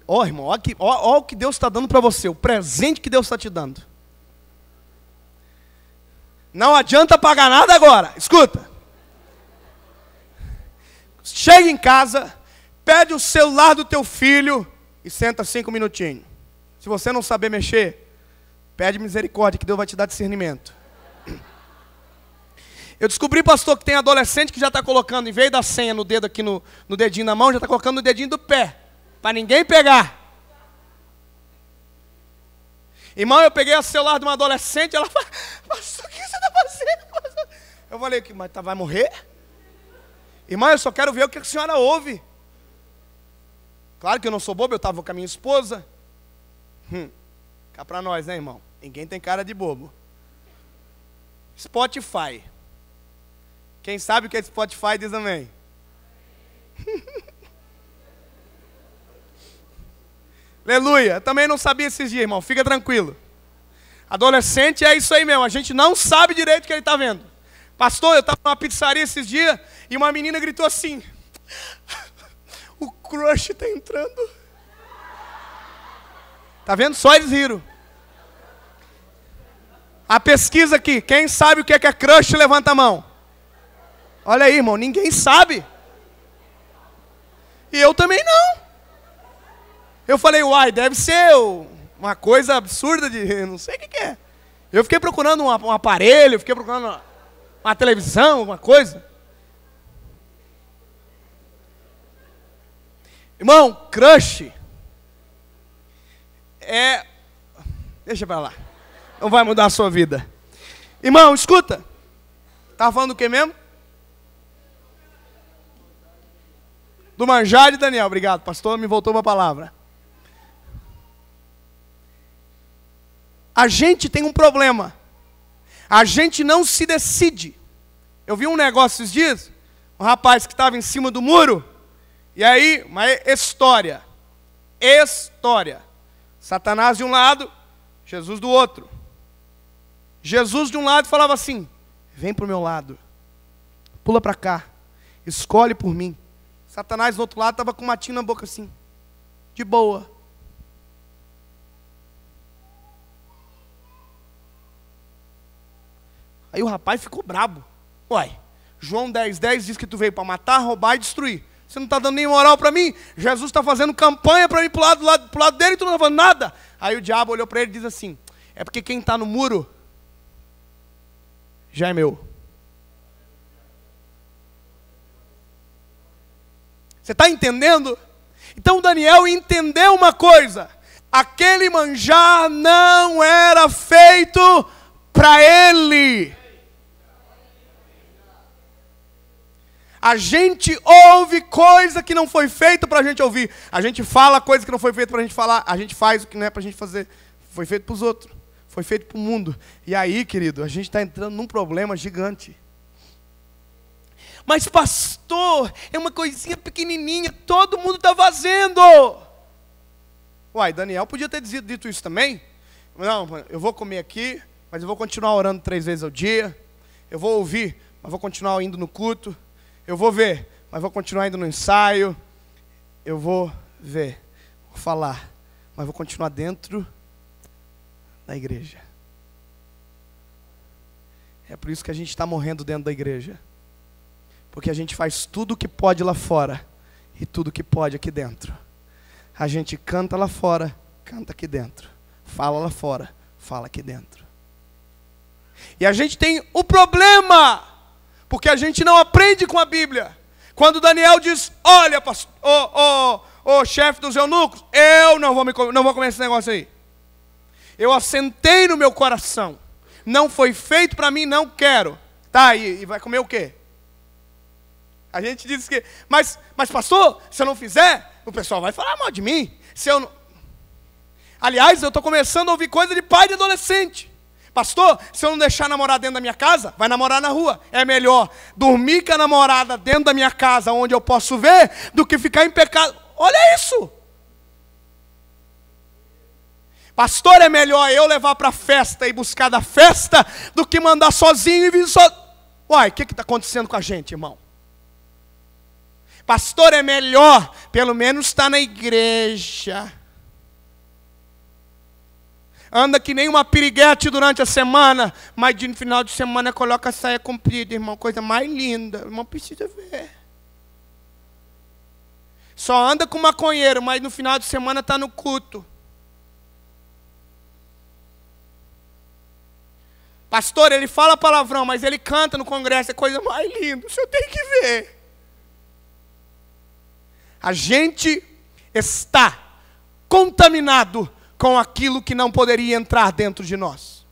Ó, irmão, ó o que Deus está dando para você, o presente que Deus está te dando. Não adianta pagar nada agora, escuta. Chega em casa, pede o celular do teu filho e senta 5 minutinhos. Se você não saber mexer, pede misericórdia que Deus vai te dar discernimento. Eu descobri, pastor, que tem adolescente que já está colocando, em vez da senha no dedo aqui, no dedinho da mão, já está colocando no dedinho do pé, para ninguém pegar. Irmão, eu peguei o celular de uma adolescente, ela falou, pastor, o que você está fazendo, pastor? Eu falei, mas vai morrer? Irmão, eu só quero ver o que a senhora ouve. Claro que eu não sou bobo, eu estava com a minha esposa. Cá para nós, né, irmão? Ninguém tem cara de bobo. Spotify. Quem sabe o que é Spotify diz amém. Aleluia. Também não sabia esses dias, irmão. Fica tranquilo. Adolescente é isso aí mesmo. A gente não sabe direito o que ele está vendo. Pastor, eu estava numa pizzaria esses dias e uma menina gritou assim: o crush está entrando. Tá vendo? Só eles riram. A pesquisa aqui. Quem sabe o que é crush, levanta a mão. Olha aí, irmão. Ninguém sabe. E eu também não. Eu falei, uai, deve ser uma coisa absurda de... Não sei o que é. Eu fiquei procurando um aparelho, fiquei procurando uma televisão, uma coisa. Irmão, crush é... Deixa pra lá. Não vai mudar a sua vida. Irmão, escuta. Estava falando do que mesmo? Do manjar de Daniel. Obrigado, pastor, me voltou uma palavra. A gente tem um problema. A gente não se decide. Eu vi um negócio esses dias, um rapaz que estava em cima do muro, e aí, uma história. Satanás de um lado, Jesus do outro. Jesus de um lado falava assim, vem para o meu lado, pula para cá, escolhe por mim. Satanás do outro lado estava com um matinho na boca assim, de boa. Aí o rapaz ficou brabo. Uai, João 10:10 diz que tu veio para matar, roubar e destruir. Você não está dando nem moral para mim? Jesus está fazendo campanha para mim pro lado dele e tu não está falando nada. Aí o diabo olhou para ele e diz assim, é porque quem está no muro já é meu. Você está entendendo? Então Daniel entendeu uma coisa. Aquele manjar não era feito para ele. A gente ouve coisa que não foi feita para a gente ouvir. A gente fala coisa que não foi feita para a gente falar. A gente faz o que não é para a gente fazer. Foi feito para os outros. Foi feito para o mundo. E aí, querido, a gente está entrando num problema gigante. Mas pastor, é uma coisinha pequenininha, todo mundo está fazendo. Uai, Daniel podia ter dito isso também. Não, eu vou comer aqui, mas eu vou continuar orando 3 vezes ao dia. Eu vou ouvir, mas vou continuar indo no culto. Eu vou ver, mas vou continuar indo no ensaio. Eu vou ver, vou falar, mas vou continuar dentro da igreja. É por isso que a gente está morrendo dentro da igreja. Porque a gente faz tudo o que pode lá fora e tudo o que pode aqui dentro. A gente canta lá fora, canta aqui dentro. Fala lá fora, fala aqui dentro. E a gente tem o problema, porque a gente não aprende com a Bíblia. Quando Daniel diz, olha, chefe dos eunucos, eu não vou comer esse negócio aí. Eu assentei no meu coração. Não foi feito para mim, não quero. Tá, e vai comer o quê? A gente diz que, mas pastor, se eu não fizer, o pessoal vai falar mal de mim. Se eu não... Aliás, eu estou começando a ouvir coisa de pai de adolescente. Pastor, se eu não deixar namorar dentro da minha casa, vai namorar na rua. É melhor dormir com a namorada dentro da minha casa, onde eu posso ver, do que ficar em pecado. Olha isso. Pastor, é melhor eu levar para a festa e buscar da festa, do que mandar sozinho e vir só... Uai, o que está acontecendo com a gente, irmão? Pastor, é melhor, pelo menos está na igreja. Anda que nem uma piriguete durante a semana, mas no final de semana coloca a saia comprida, irmão, coisa mais linda. O irmão precisa ver. Só anda com maconheiro, mas no final de semana está no culto. Pastor, ele fala palavrão, mas ele canta no congresso, é coisa mais linda. O senhor tem que ver. A gente está contaminado com aquilo que não poderia entrar dentro de nós.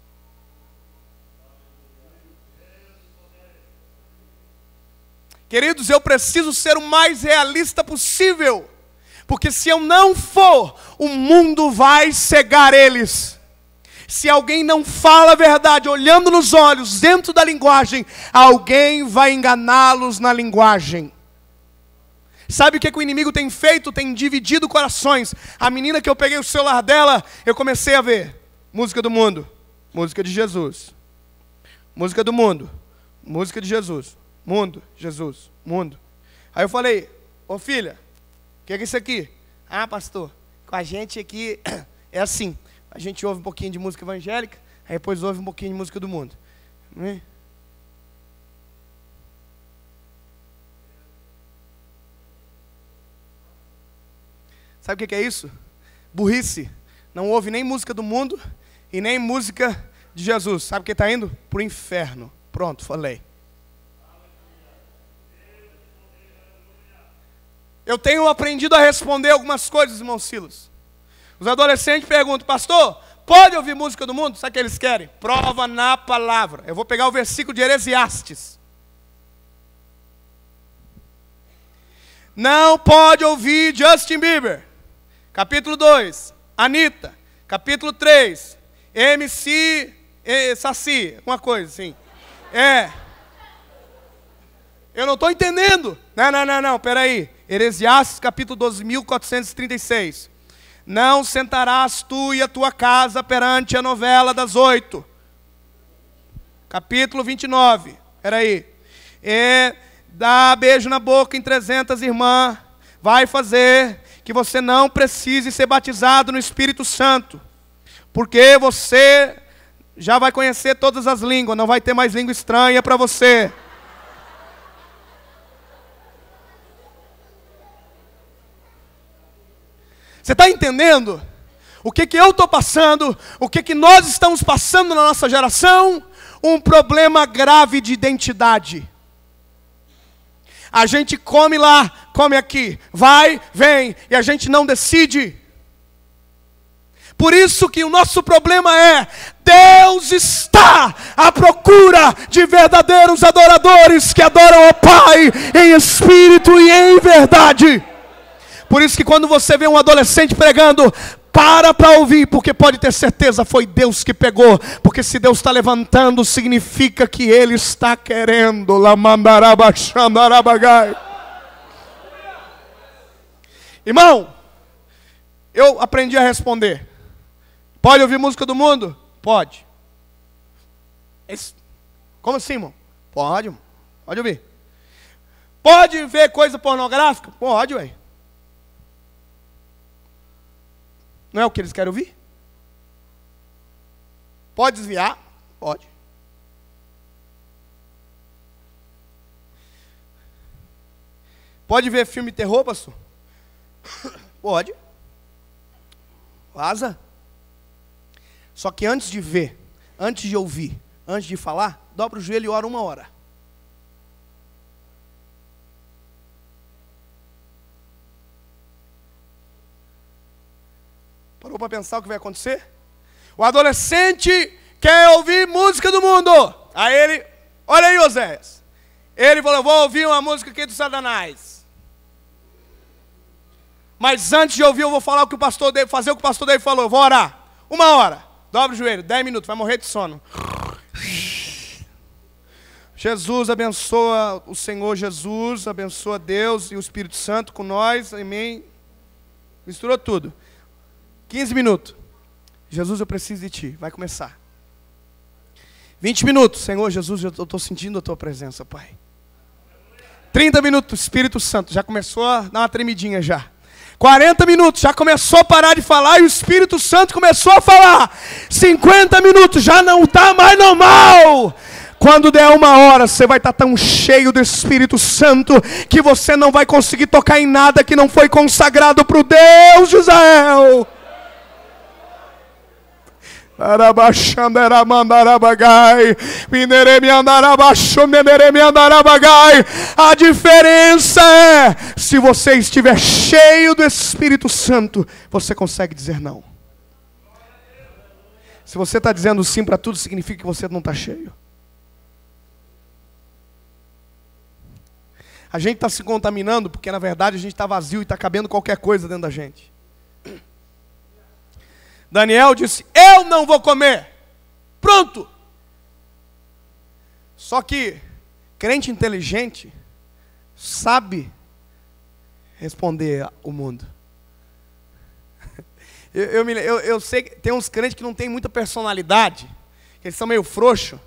Queridos, eu preciso ser o mais realista possível, porque se eu não for, o mundo vai cegar eles. Se alguém não fala a verdade, olhando nos olhos, dentro da linguagem, alguém vai enganá-los na linguagem. Sabe o que o inimigo tem feito? Tem dividido corações. A menina que eu peguei o celular dela, eu comecei a ver música do mundo, música de Jesus. Música do mundo, música de Jesus. Mundo, Jesus, mundo. Aí eu falei, ô filha, o que é isso aqui? Ah, pastor, com a gente aqui é assim. A gente ouve um pouquinho de música evangélica, aí depois ouve um pouquinho de música do mundo. Né? Sabe o que é isso? Burrice. Não ouve nem música do mundo e nem música de Jesus. Sabe o que está indo? Para o inferno. Pronto, falei. Eu tenho aprendido a responder algumas coisas, irmão Silas. Os adolescentes perguntam, pastor, pode ouvir música do mundo? Sabe o que eles querem? Prova na palavra. Eu vou pegar o versículo de Eclesiastes. Não pode ouvir Justin Bieber. Capítulo 2, Anitta. Capítulo 3, MC Saci, uma coisa assim. Eu não estou entendendo. Não, peraí. Eclesiastes, capítulo 12.436. Não sentarás tu e a tua casa perante a novela das 8. Capítulo 29. Peraí. Dá beijo na boca em 300 irmãs. Vai fazer que você não precise ser batizado no Espírito Santo. Porque você já vai conhecer todas as línguas. Não vai ter mais língua estranha para você. Você está entendendo? O que eu estou passando? O que nós estamos passando na nossa geração? Um problema grave de identidade. A gente come lá, come aqui, vai, vem, e a gente não decide. Por isso que o nosso problema é, Deus está à procura de verdadeiros adoradores que adoram ao Pai em espírito e em verdade. Por isso que quando você vê um adolescente pregando, para ouvir, porque pode ter certeza, foi Deus que pegou. Porque se Deus está levantando, significa que Ele está querendo. Irmão, eu aprendi a responder. Pode ouvir música do mundo? Pode. Como assim, irmão? Pode, irmão. Pode ouvir. Pode ver coisa pornográfica? Pode, ué. Não é o que eles querem ouvir? Pode desviar? Pode. Pode ver filme de terror, pastor? Pode. Vaza. Só que antes de ver, antes de ouvir, antes de falar, dobra o joelho e ora 1 hora. Parou para pensar o que vai acontecer? O adolescente quer ouvir música do mundo. Aí ele, olha aí, Oséias. Ele falou, vou ouvir uma música aqui do Satanás. Mas antes de ouvir, eu vou falar o que o pastor dele, fazer o que o pastor dele falou. Vou orar. 1 hora. Dobra o joelho, 10 minutos, vai morrer de sono. Jesus abençoa o Senhor Jesus, abençoa Deus e o Espírito Santo com nós. Amém. Misturou tudo. 15 minutos. Jesus, eu preciso de Ti. Vai começar. 20 minutos. Senhor Jesus, eu estou sentindo a Tua presença, Pai. 30 minutos, Espírito Santo, já começou a dar uma tremidinha já. 40 minutos, já começou a parar de falar e o Espírito Santo começou a falar. 50 minutos, já não está mais normal. Quando der 1 hora, você vai estar tão cheio do Espírito Santo que você não vai conseguir tocar em nada que não foi consagrado para o Deus de Israel. A diferença é, se você estiver cheio do Espírito Santo, você consegue dizer não. Se você está dizendo sim para tudo, significa que você não está cheio. A gente está se contaminando porque na verdade a gente está vazio e está cabendo qualquer coisa dentro da gente. Daniel disse, eu não vou comer. Pronto. Só que crente inteligente sabe responder o mundo. Eu sei que tem uns crentes que não tem muita personalidade, que eles são meio frouxos.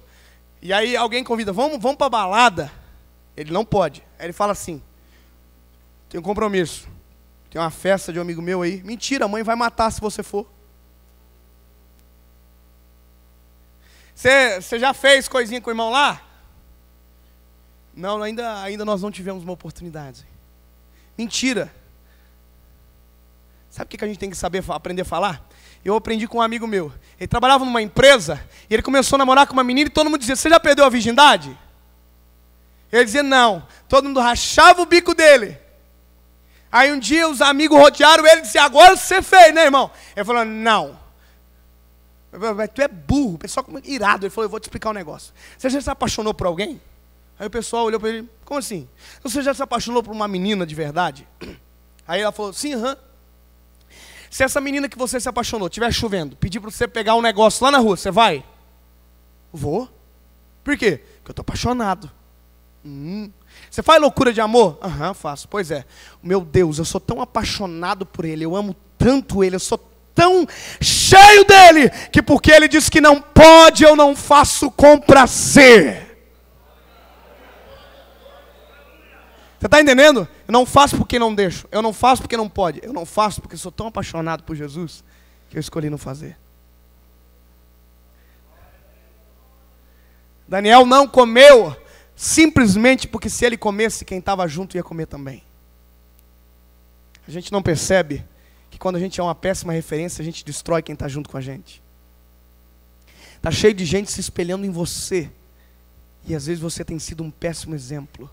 E aí alguém convida, vamos para a balada. Ele não pode. Aí ele fala assim, tem um compromisso. Tem uma festa de um amigo meu aí. Mentira, a mãe vai matar se você for. Você já fez coisinha com o irmão lá? Não, ainda nós não tivemos uma oportunidade. Mentira. Sabe o que a gente tem que saber, aprender a falar? Eu aprendi com um amigo meu. Ele trabalhava numa empresa e ele começou a namorar com uma menina e todo mundo dizia, você já perdeu a virgindade? Ele dizia não. Todo mundo rachava o bico dele. Aí um dia os amigos rodearam ele e disseram, agora você fez, né, irmão? Ele falou, não. Mas tu é burro. O pessoal irado. Ele falou, eu vou te explicar um negócio. Você já se apaixonou por alguém? Aí o pessoal olhou para ele, como assim? Você já se apaixonou por uma menina de verdade? Aí ela falou, sim, aham. Se essa menina que você se apaixonou, estiver chovendo, pedir para você pegar um negócio lá na rua, você vai? Vou. Por quê? Porque eu estou apaixonado. Você faz loucura de amor? Aham, faço. Pois é. Meu Deus, eu sou tão apaixonado por ele, eu amo tanto ele, eu sou tão cheio dele, que porque ele disse que não pode, eu não faço com prazer. Você está entendendo? Eu não faço porque não deixo. Eu não faço porque não pode. Eu não faço porque sou tão apaixonado por Jesus que eu escolhi não fazer. Daniel não comeu simplesmente porque se ele comesse, quem estava junto ia comer também. A gente não percebe que quando a gente é uma péssima referência, a gente destrói quem está junto com a gente. Está cheio de gente se espelhando em você. E às vezes você tem sido um péssimo exemplo.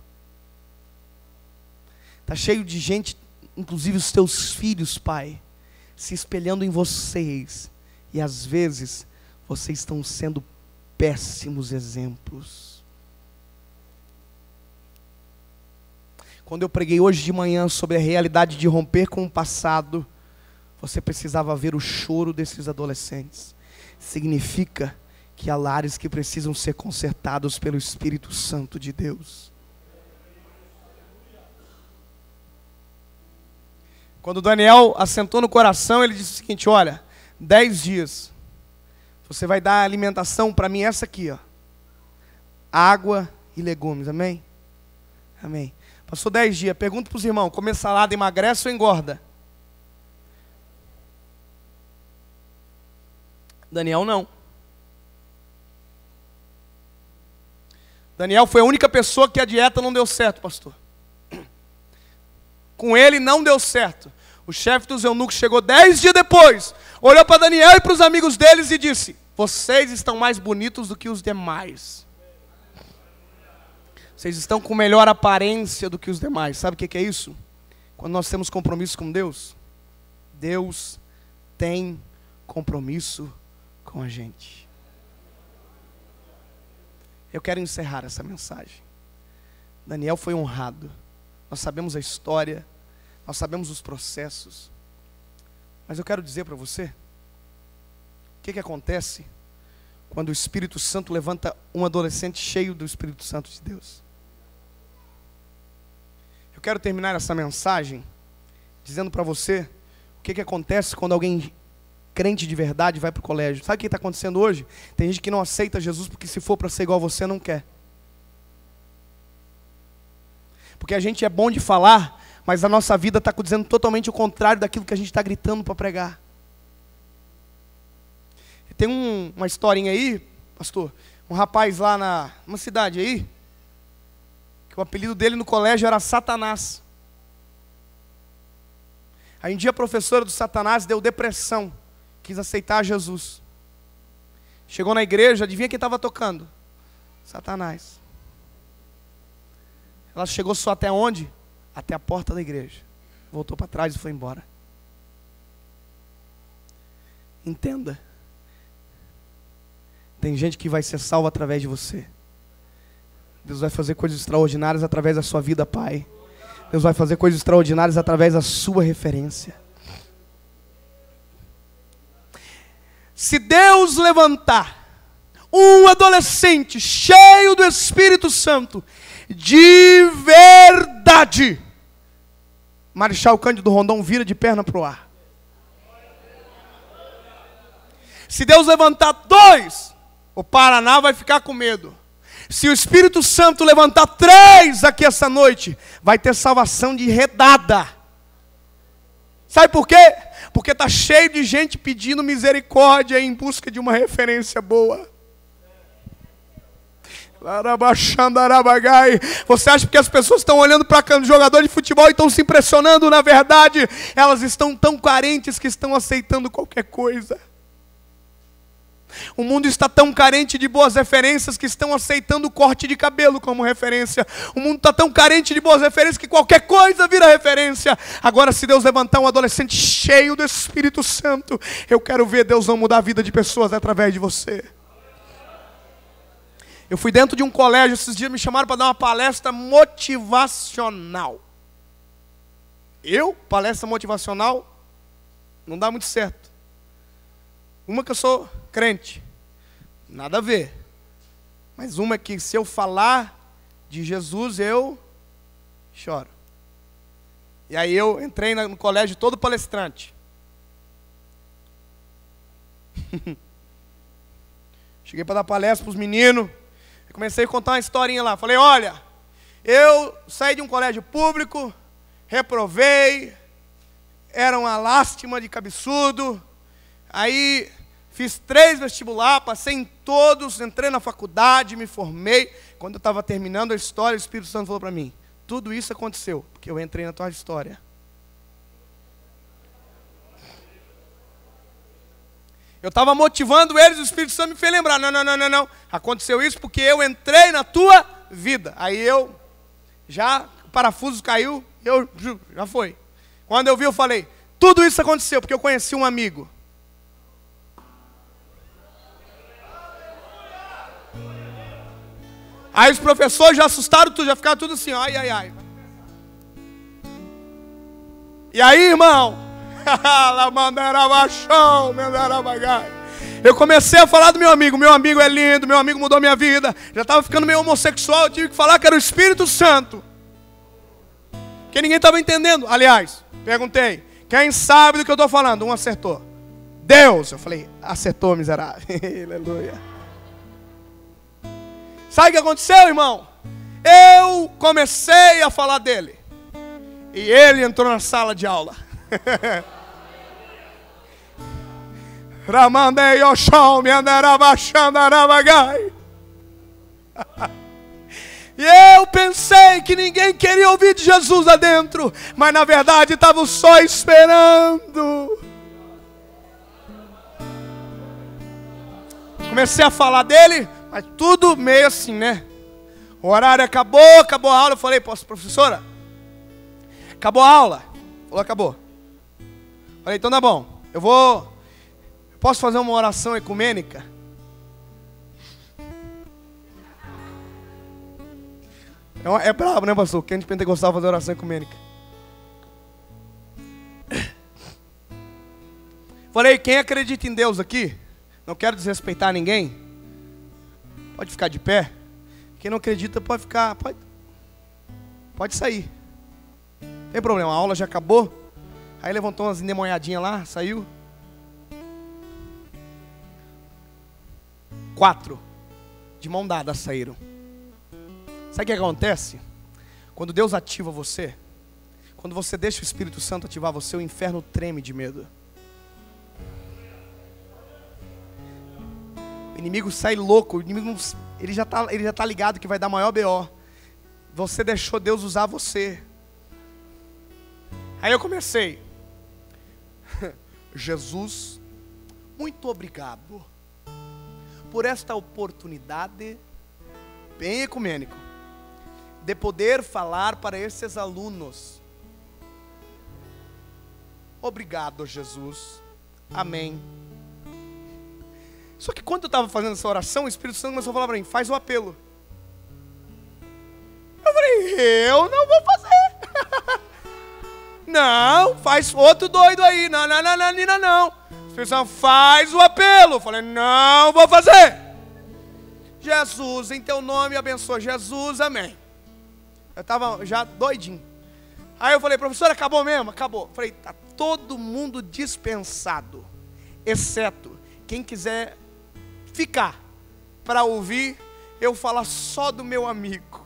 Está cheio de gente, inclusive os teus filhos, pai, se espelhando em vocês. E às vezes, vocês estão sendo péssimos exemplos. Quando eu preguei hoje de manhã sobre a realidade de romper com o passado, você precisava ver o choro desses adolescentes. Significa que há lares que precisam ser consertados pelo Espírito Santo de Deus. Quando Daniel assentou no coração, ele disse o seguinte, olha, 10 dias, você vai dar alimentação para mim, essa aqui, ó, água e legumes, amém? Amém. Passou 10 dias, pergunta para os irmãos, comer salada emagrece ou engorda? Daniel não. Daniel foi a única pessoa que a dieta não deu certo, pastor. Com ele não deu certo. O chefe dos eunucos chegou 10 dias depois, olhou para Daniel e para os amigos deles e disse, vocês estão mais bonitos do que os demais. Vocês estão com melhor aparência do que os demais. Sabe o que é isso? Quando nós temos compromisso com Deus, Deus tem compromisso com a gente. Eu quero encerrar essa mensagem. Daniel foi honrado. Nós sabemos a história, nós sabemos os processos. Mas eu quero dizer para você, o que acontece quando o Espírito Santo levanta um adolescente cheio do Espírito Santo de Deus? Eu quero terminar essa mensagem dizendo para você o que acontece quando alguém crente de verdade vai para o colégio. Sabe o que está acontecendo hoje? Tem gente que não aceita Jesus porque se for para ser igual a você, não quer. Porque a gente é bom de falar, mas a nossa vida está dizendo totalmente o contrário daquilo que a gente está gritando para pregar. Tem uma historinha aí, pastor, um rapaz lá numa cidade aí, que o apelido dele no colégio era Satanás. Aí um dia a professora do Satanás deu depressão, quis aceitar Jesus. Chegou na igreja, adivinha quem estava tocando? Satanás. Ela chegou só até onde? Até a porta da igreja. Voltou para trás e foi embora. Entenda. Tem gente que vai ser salva através de você. Deus vai fazer coisas extraordinárias através da sua vida, Pai. Deus vai fazer coisas extraordinárias através da sua referência. Se Deus levantar um adolescente cheio do Espírito Santo, de verdade, Marechal Cândido Rondon vira de perna para o ar. Se Deus levantar 2, o Paraná vai ficar com medo. Se o Espírito Santo levantar 3 aqui essa noite, vai ter salvação de redada. Sabe por quê? Porque está cheio de gente pedindo misericórdia em busca de uma referência boa. Você acha que as pessoas estão olhando para o jogador de futebol e estão se impressionando? Na verdade, elas estão tão carentes que estão aceitando qualquer coisa. O mundo está tão carente de boas referências que estão aceitando o corte de cabelo como referência. O mundo está tão carente de boas referências que qualquer coisa vira referência. Agora, se Deus levantar um adolescente cheio do Espírito Santo, eu quero ver Deus não mudar a vida de pessoas através de você. Eu fui dentro de um colégio, esses dias me chamaram para dar uma palestra motivacional. Palestra motivacional, não dá muito certo. Uma que eu sou crente, nada a ver. Mas uma que se eu falar de Jesus, eu choro. E aí eu entrei no colégio todo palestrante. Cheguei para dar palestra para os meninos. Comecei a contar uma historinha lá. Falei, olha, eu saí de um colégio público, reprovei, era uma lástima de cabeçudo. Aí fiz 3 vestibular, passei em todos, entrei na faculdade, me formei. Quando eu estava terminando a história, o Espírito Santo falou para mim, tudo isso aconteceu, porque eu entrei na tua história. Eu estava motivando eles, o Espírito Santo me fez lembrar, não. Aconteceu isso porque eu entrei na tua vida. Aí o parafuso caiu, já foi. Quando eu vi, eu falei, tudo isso aconteceu porque eu conheci um amigo. Aí os professores já assustaram tudo, já ficaram tudo assim, ai. E aí, irmão, eu comecei a falar do meu amigo é lindo, meu amigo mudou minha vida, já estava ficando meio homossexual, eu tive que falar que era o Espírito Santo, que ninguém estava entendendo. Aliás, perguntei, quem sabe do que eu estou falando? Um acertou, Deus. Eu falei, acertou, miserável. Aleluia. Sabe o que aconteceu, irmão? Eu comecei a falar dele. E ele entrou na sala de aula. E eu pensei que ninguém queria ouvir de Jesus lá dentro. Mas na verdade estavam só esperando. Comecei a falar dele. Mas tudo meio assim, né? O horário acabou a aula. Eu falei, professora, acabou a aula? Falou, acabou. Falei, então tá bom. Posso fazer uma oração ecumênica? É brabo, né, pastor? Quem de pentecostal fazer oração ecumênica? Falei, quem acredita em Deus aqui? Não quero desrespeitar ninguém. Pode ficar de pé. Quem não acredita pode ficar, pode sair. Não tem problema, a aula já acabou. Aí levantou umas endemoniadinhas lá, saiu. 4 de mão dada saíram. Sabe o que acontece? Quando Deus ativa você, quando você deixa o Espírito Santo ativar você, o inferno treme de medo. O inimigo sai louco, o inimigo ele já tá ligado que vai dar maior BO. Você deixou Deus usar você. Aí eu comecei. Jesus, muito obrigado por esta oportunidade bem ecumênico de poder falar para esses alunos. Obrigado, Jesus. Amém. Só que quando eu estava fazendo essa oração, o Espírito Santo começou a falar para mim, faz o apelo. Eu falei, eu não vou fazer. Não, faz outro doido aí. Não. O Espírito Santo faz o apelo. Eu falei, não vou fazer. Jesus, em teu nome abençoa. Jesus, amém. Eu estava já doidinho. Aí eu falei, professor, acabou mesmo? Acabou. Eu falei, tá todo mundo dispensado, exceto quem quiser ficar para ouvir eu falar só do meu amigo.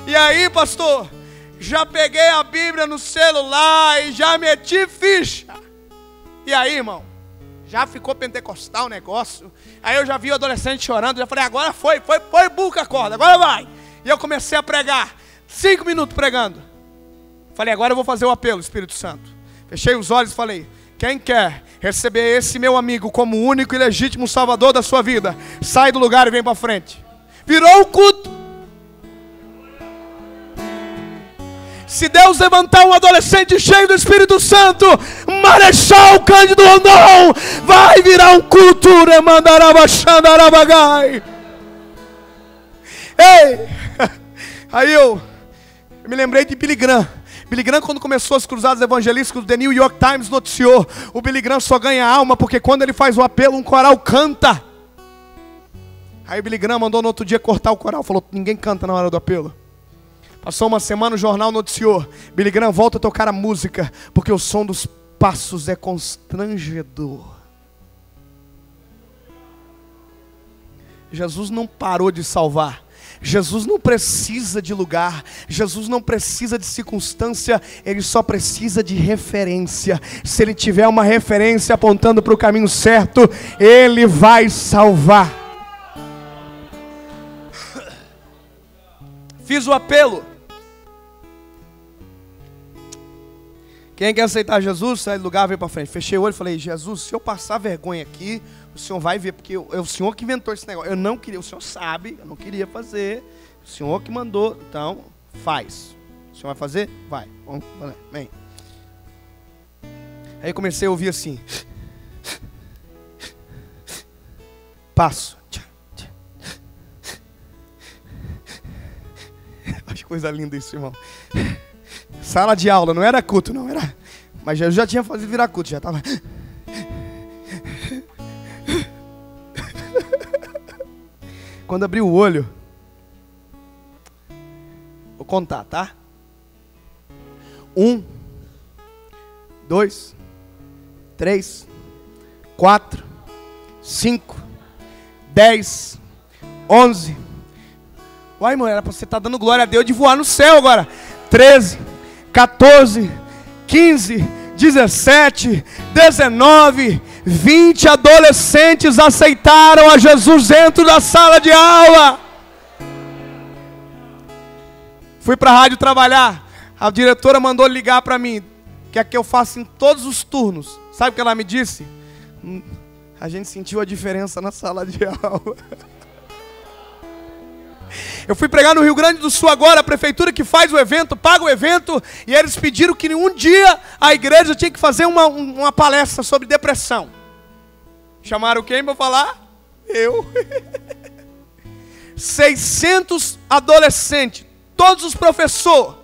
E aí, pastor, já peguei a Bíblia no celular e já meti ficha. E aí, irmão, já ficou pentecostal o negócio. Aí eu já vi o adolescente chorando, já falei, agora foi buca a corda, agora vai. E eu comecei a pregar, 5 minutos pregando. Falei, agora eu vou fazer o apelo, Espírito Santo. Fechei os olhos e falei, quem quer receber esse meu amigo como o único e legítimo salvador da sua vida, sai do lugar e vem para frente. Virou o culto. Se Deus levantar um adolescente cheio do Espírito Santo, Marechal Cândido Rondon, vai virar um culto. Ei! Aí eu me lembrei de Billy Graham. Billy Graham, quando começou as cruzadas evangelísticas, o The New York Times noticiou, o Billy Graham só ganha alma porque quando ele faz o apelo, um coral canta. Aí o Billy Graham mandou no outro dia cortar o coral, falou, ninguém canta na hora do apelo. Passou uma semana, o jornal noticiou, Billy Graham volta a tocar a música, porque o som dos passos é constrangedor. Jesus não parou de salvar. Jesus não precisa de lugar, Jesus não precisa de circunstância, Ele só precisa de referência. Se Ele tiver uma referência apontando para o caminho certo, Ele vai salvar. Fiz o apelo. Quem quer aceitar Jesus, sai do lugar, vem para frente. Fechei o olho e falei, Jesus, se eu passar vergonha aqui, o Senhor vai ver, porque é o Senhor que inventou esse negócio. Eu não queria, o Senhor sabe, eu não queria fazer. O Senhor que mandou, então faz. O Senhor vai fazer? Vai. Vem. Aí comecei a ouvir assim. Passo. Acho coisa linda isso, irmão. Sala de aula, não era culto, não era. Mas eu já tinha fazido virar culto, já estava. Quando abri o olho, vou contar, tá? 1, 2, 3, 4, 5, 10, 11. Uai, irmão, era pra você estar dando glória a Deus de voar no céu agora. 13, 14, 15, 17, 19, 20 adolescentes aceitaram a Jesus dentro da sala de aula. Fui para a rádio trabalhar. A diretora mandou ligar para mim. Quer que eu faça em todos os turnos. Sabe o que ela me disse? A gente sentiu a diferença na sala de aula. Eu fui pregar no Rio Grande do Sul agora, a prefeitura que faz o evento, paga o evento, e eles pediram que um dia a igreja tinha que fazer uma palestra sobre depressão. Chamaram quem para falar? Eu. 600 adolescentes, todos os professores.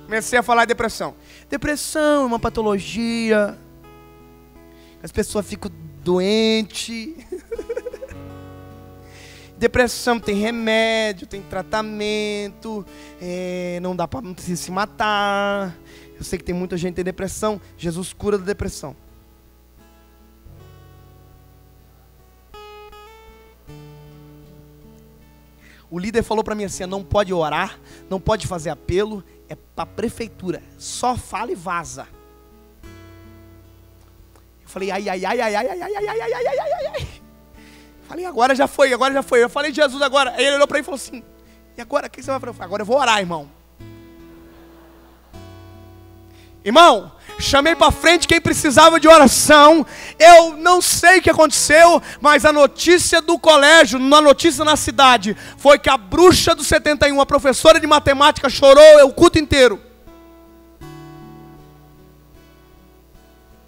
Comecei a falar de depressão. Depressão é uma patologia, as pessoas ficam doentes. Depressão tem remédio, tem tratamento, não dá para se matar. Eu sei que tem muita gente que tem depressão. Jesus cura da depressão. O líder falou para mim assim, não pode orar, não pode fazer apelo, é para a prefeitura, só fala e vaza. Eu falei, ai. Falei, agora já foi. Eu falei, Jesus, agora. Aí ele olhou para mim e falou assim, e agora, o que você vai fazer? Eu falei, agora eu vou orar, irmão. Irmão, chamei para frente quem precisava de oração. Eu não sei o que aconteceu, mas a notícia do colégio, a notícia na cidade, foi que a bruxa do 71, a professora de matemática, chorou o culto inteiro.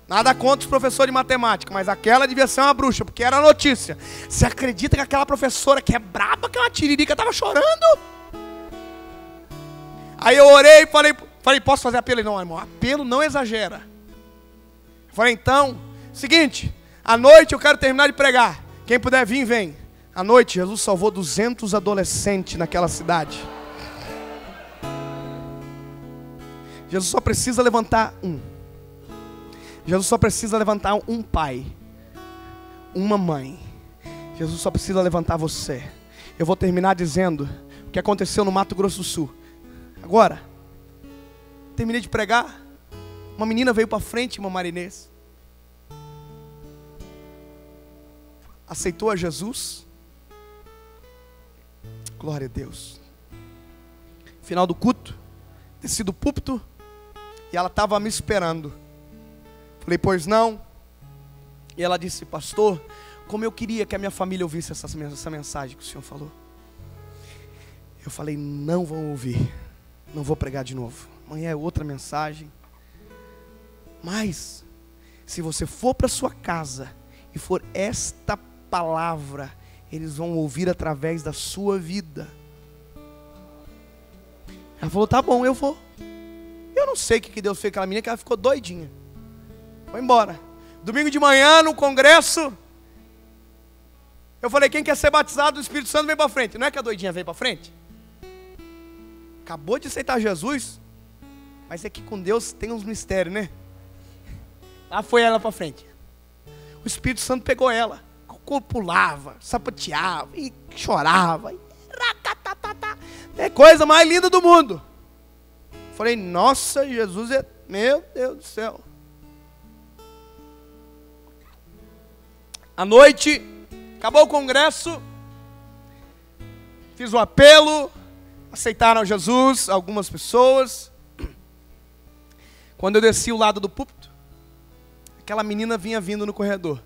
Nada contra os professores de matemática, mas aquela devia ser uma bruxa, porque era a notícia. Você acredita que aquela professora que é braba, que é uma tiririca, estava chorando? Aí eu orei e falei, posso fazer apelo? Ele, não, irmão, apelo não exagera. Eu falei, então, seguinte, à noite eu quero terminar de pregar. Quem puder vir, vem. À noite, Jesus salvou 200 adolescentes naquela cidade. Jesus só precisa levantar um. Jesus só precisa levantar um pai, uma mãe. Jesus só precisa levantar você. Eu vou terminar dizendo o que aconteceu no Mato Grosso do Sul. Agora, terminei de pregar, uma menina veio para frente, uma marinês. Aceitou a Jesus. Glória a Deus. Final do culto, desci do púlpito e ela estava me esperando. Falei, pois não. E ela disse, pastor, como eu queria que a minha família ouvisse essa mensagem que o senhor falou. Eu falei, não vão ouvir, não vou pregar de novo. Amanhã é outra mensagem. Mas, se você for para sua casa e for esta palavra, eles vão ouvir através da sua vida. Ela falou, tá bom, eu vou. Eu não sei o que Deus fez com aquela menina, que ela ficou doidinha. Foi embora. Domingo de manhã, no congresso, eu falei, quem quer ser batizado do Espírito Santo, vem para frente. Não é que a doidinha veio para frente? Acabou de aceitar Jesus, mas é que com Deus tem uns mistérios, né? Lá foi ela para frente. O Espírito Santo pegou ela, pulava, sapateava, e chorava, e é coisa mais linda do mundo. Falei, nossa, Jesus é, meu Deus do céu. À noite, acabou o congresso, fiz o apelo, aceitaram Jesus, algumas pessoas. Quando eu desci o lado do púlpito, aquela menina vinha vindo no corredor.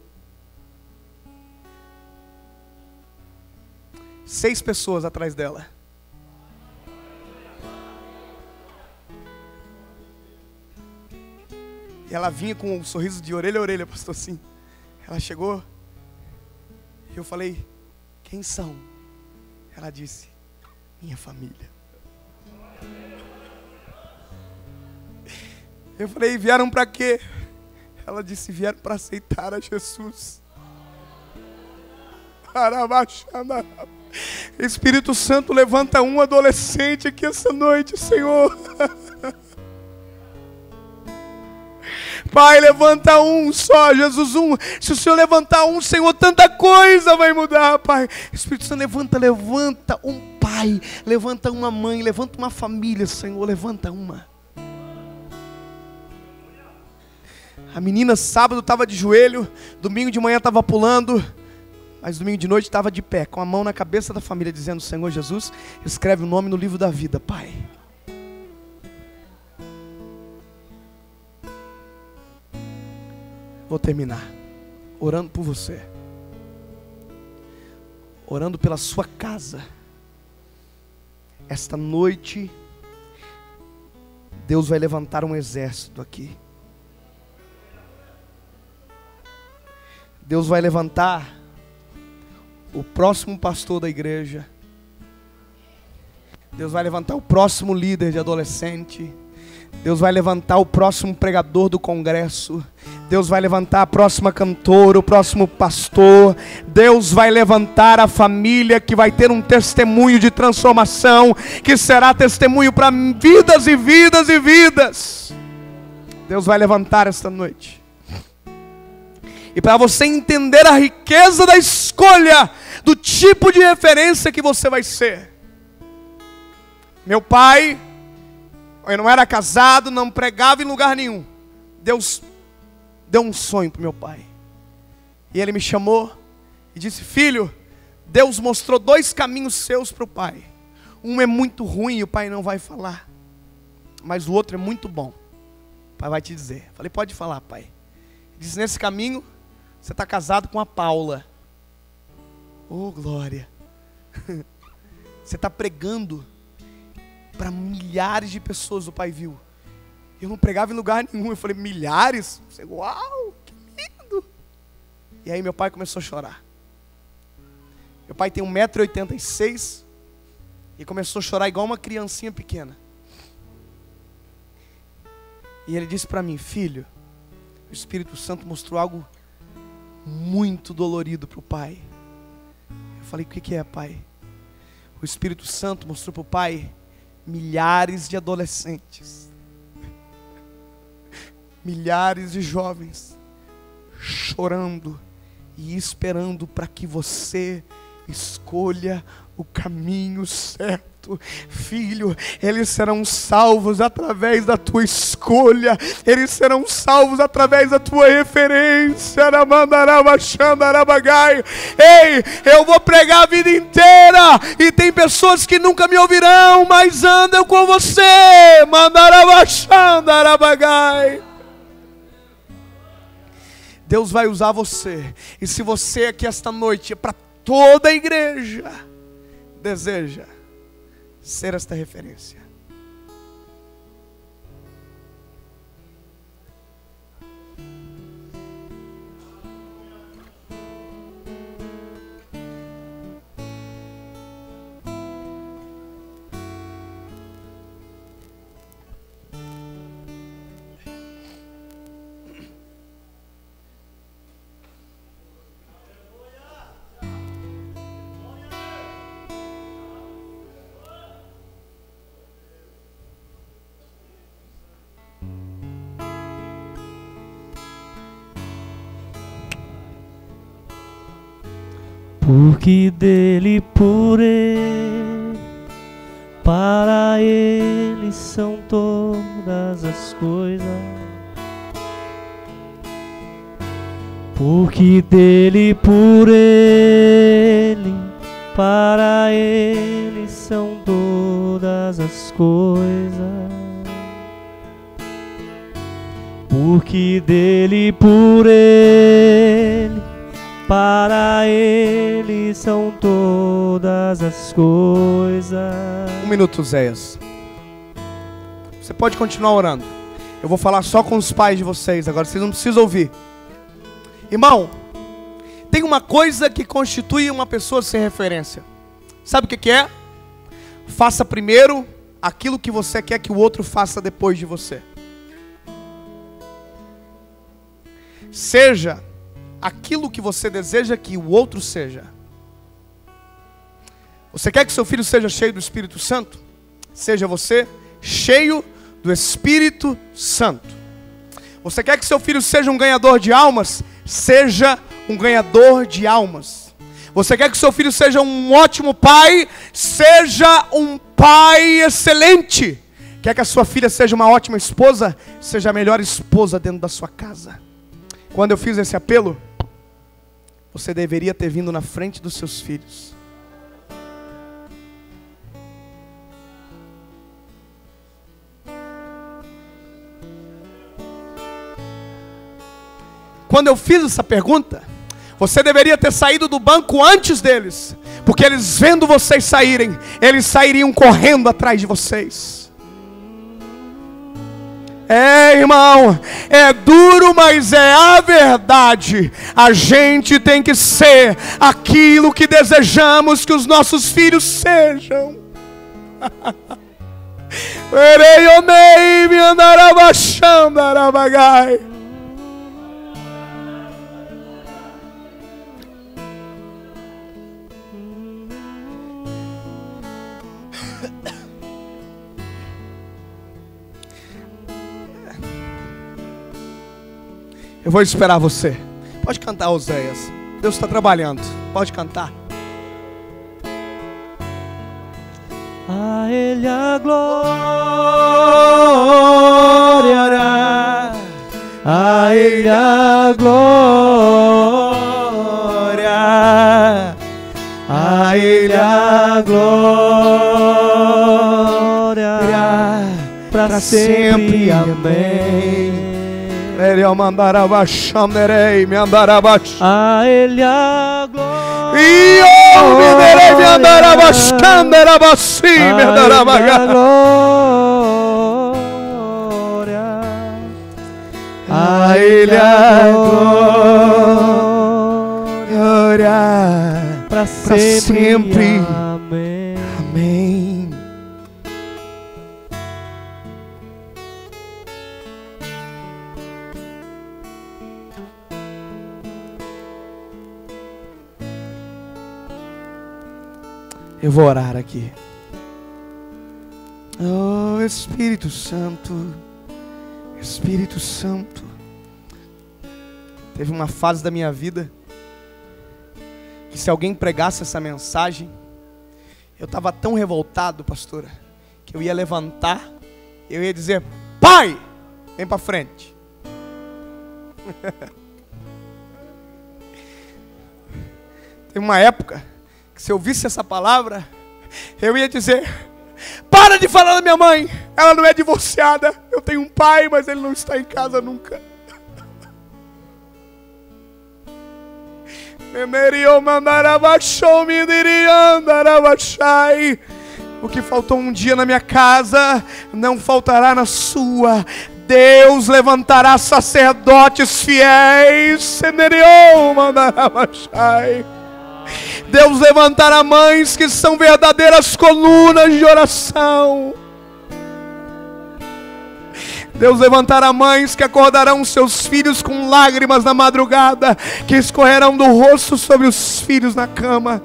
6 pessoas atrás dela. E ela vinha com um sorriso de orelha a orelha, pastor, assim. Ela chegou e eu falei, quem são? Ela disse, minha família. Eu falei, vieram para quê? Ela disse, vieram para aceitar a Jesus. Espírito Santo, levanta um adolescente aqui essa noite, Senhor. Pai, levanta um só, Jesus, um. Se o Senhor levantar um, Senhor, tanta coisa vai mudar, Pai. Espírito Santo, levanta um pai, levanta uma mãe, levanta uma família, Senhor, levanta uma. A menina sábado estava de joelho, domingo de manhã estava pulando, mas domingo de noite estava de pé, com a mão na cabeça da família, dizendo, Senhor Jesus, escreve o nome no livro da vida, Pai. Vou terminar orando por você, orando pela sua casa. Esta noite, Deus vai levantar um exército aqui. Deus vai levantar o próximo pastor da igreja. Deus vai levantar o próximo líder de adolescente. Deus vai levantar o próximo pregador do congresso. Deus vai levantar a próxima cantora, o próximo pastor. Deus vai levantar a família que vai ter um testemunho de transformação, que será testemunho para vidas e vidas e vidas. Deus vai levantar esta noite. E para você entender a riqueza da escolha, do tipo de referência que você vai ser, Meu pai, eu não era casado, não pregava em lugar nenhum. Deus deu um sonho para meu pai. E ele me chamou e disse: filho, Deus mostrou 2 caminhos seus para o pai. Um é muito ruim e o pai não vai falar, mas o outro é muito bom. O pai vai te dizer. Falei: pode falar, pai. Ele disse: nesse caminho, você está casado com a Paula. Oh, glória. Você está pregando para milhares de pessoas, o pai viu. Eu não pregava em lugar nenhum. Eu falei: milhares? Você, uau, que lindo. E aí meu pai começou a chorar. Meu pai tem 1,86 m e começou a chorar igual uma criancinha pequena. E ele disse para mim: filho, o Espírito Santo mostrou algo muito dolorido para o pai. Eu falei: o que é, pai? O Espírito Santo mostrou para o pai milhares de adolescentes, milhares de jovens chorando e esperando para que você escolha o caminho certo. Filho, eles serão salvos através da tua escolha. Eles serão salvos através da tua referência. Ei, eu vou pregar a vida inteira e tem pessoas que nunca me ouvirão, mas andam com você. Deus vai usar você. E se você aqui esta noite, é para toda a igreja, deseja ser esta referência. Porque dele, por ele, para ele são todas as coisas. Porque dele, por ele, para ele são todas as coisas. Porque dele, por ele, para ele são todas as coisas. 1 minuto, Zéias. Você pode continuar orando. Eu vou falar só com os pais de vocês agora, vocês não precisam ouvir. Irmão, tem uma coisa que constitui uma pessoa sem referência. Sabe o que é? Faça primeiro aquilo que você quer que o outro faça depois de você. Seja aquilo que você deseja que o outro seja. Você quer que seu filho seja cheio do Espírito Santo? Seja você cheio do Espírito Santo. Você quer que seu filho seja um ganhador de almas? Seja um ganhador de almas. Você quer que seu filho seja um ótimo pai? Seja um pai excelente. Quer que a sua filha seja uma ótima esposa? Seja a melhor esposa dentro da sua casa. Quando eu fiz esse apelo, você deveria ter vindo na frente dos seus filhos. Quando eu fiz essa pergunta, você deveria ter saído do banco antes deles, porque eles vendo vocês saírem, eles sairiam correndo atrás de vocês. É, irmão, é duro, mas é a verdade. A gente tem que ser aquilo que desejamos que os nossos filhos sejam. Eu vou esperar você. Pode cantar, Oséias. Deus está trabalhando. Pode cantar. A Ele a glória, a Ele a glória, a Ele a glória, para sempre, amém. Ele mandar abaixar, me andar abaixar. A Ele a glória, E eu me derei, me andar abaixar, me andar abaixar, me andar abaixar. A Ele a glória, para sempre, amém. Amém. Eu vou orar aqui. Oh, Espírito Santo, Espírito Santo. Teve uma fase da minha vida que se alguém pregasse essa mensagem, eu estava tão revoltado, pastora, que eu ia levantar, eu ia dizer: Pai, vem para frente. Teve uma época que se eu visse essa palavra, eu ia dizer: para de falar da minha mãe, ela não é divorciada. Eu tenho um pai, mas ele não está em casa nunca. O que faltou um dia na minha casa, não faltará na sua. Deus levantará sacerdotes fiéis. Deus levantará mães que são verdadeiras colunas de oração. Deus levantará mães que acordarão seus filhos com lágrimas na madrugada, que escorrerão do rosto sobre os filhos na cama.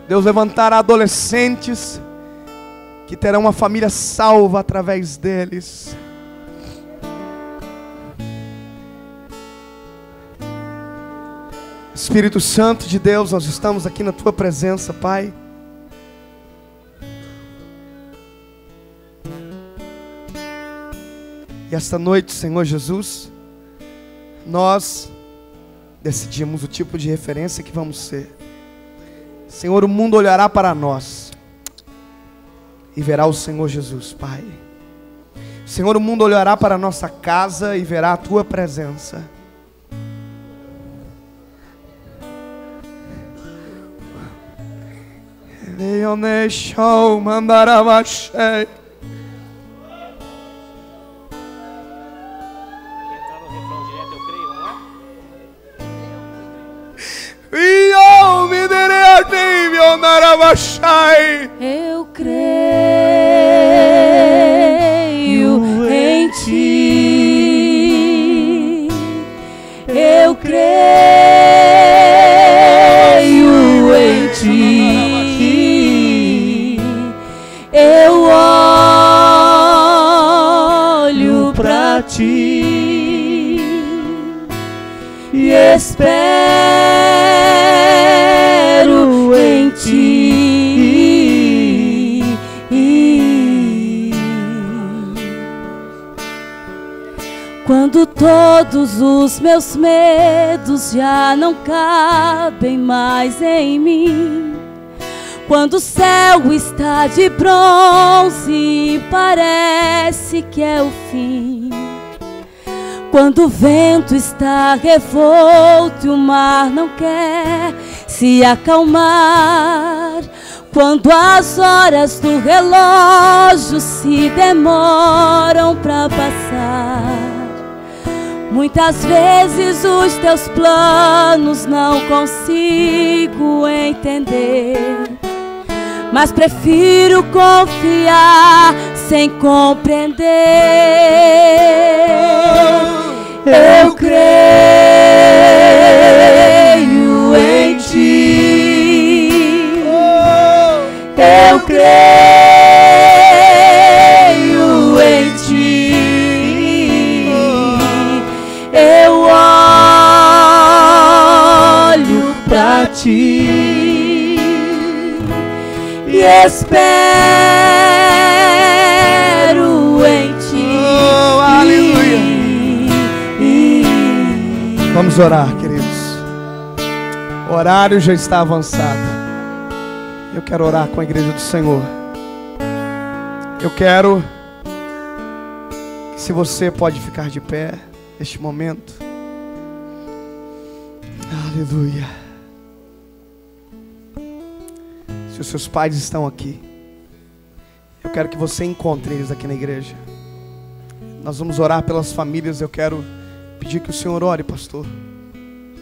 Deus levantará adolescentes que terão uma família salva através deles. Espírito Santo de Deus, nós estamos aqui na Tua presença, Pai. E esta noite, Senhor Jesus, nós decidimos o tipo de referência que vamos ser. Senhor, o mundo olhará para nós e verá o Senhor Jesus, Pai. Senhor, o mundo olhará para a nossa casa e verá a Tua presença. Leonechou, mandará baixei. Eu creio em Ti. Eu creio em Ti. Eu olho pra Ti e espero em Ti. Quando todos os meus medos já não cabem mais em mim, quando o céu está de bronze e parece que é o fim, quando o vento está revolto e o mar não quer se acalmar, quando as horas do relógio se demoram pra passar, muitas vezes os teus planos não consigo entender, mas prefiro confiar sem compreender. Eu creio em Ti. Eu creio em Ti. Eu olho pra Ti e espero em ti. Oh, aleluia. Vamos orar, queridos. O horário já está avançado. Eu quero orar com a igreja do Senhor. Eu quero que, se você pode ficar de pé neste momento. Aleluia. Se os seus pais estão aqui, eu quero que você encontre eles aqui na igreja. Nós vamos orar pelas famílias. Eu quero pedir que o Senhor ore, pastor,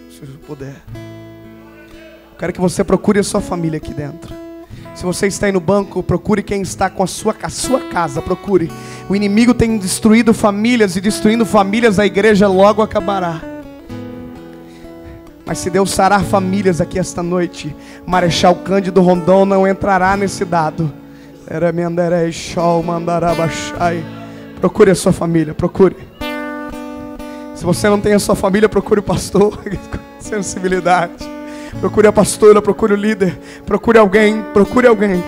se puder. Eu quero que você procure a sua família aqui dentro. Se você está aí no banco, procure quem está com a sua casa. Procure. O inimigo tem destruído famílias, e destruindo famílias a igreja logo acabará. Mas se Deus sarar famílias aqui esta noite, Marechal Cândido Rondon não entrará nesse dado. Procure a sua família, procure. Se você não tem a sua família, procure o pastor. Sensibilidade. Procure a pastora, procure o líder. Procure alguém, procure alguém.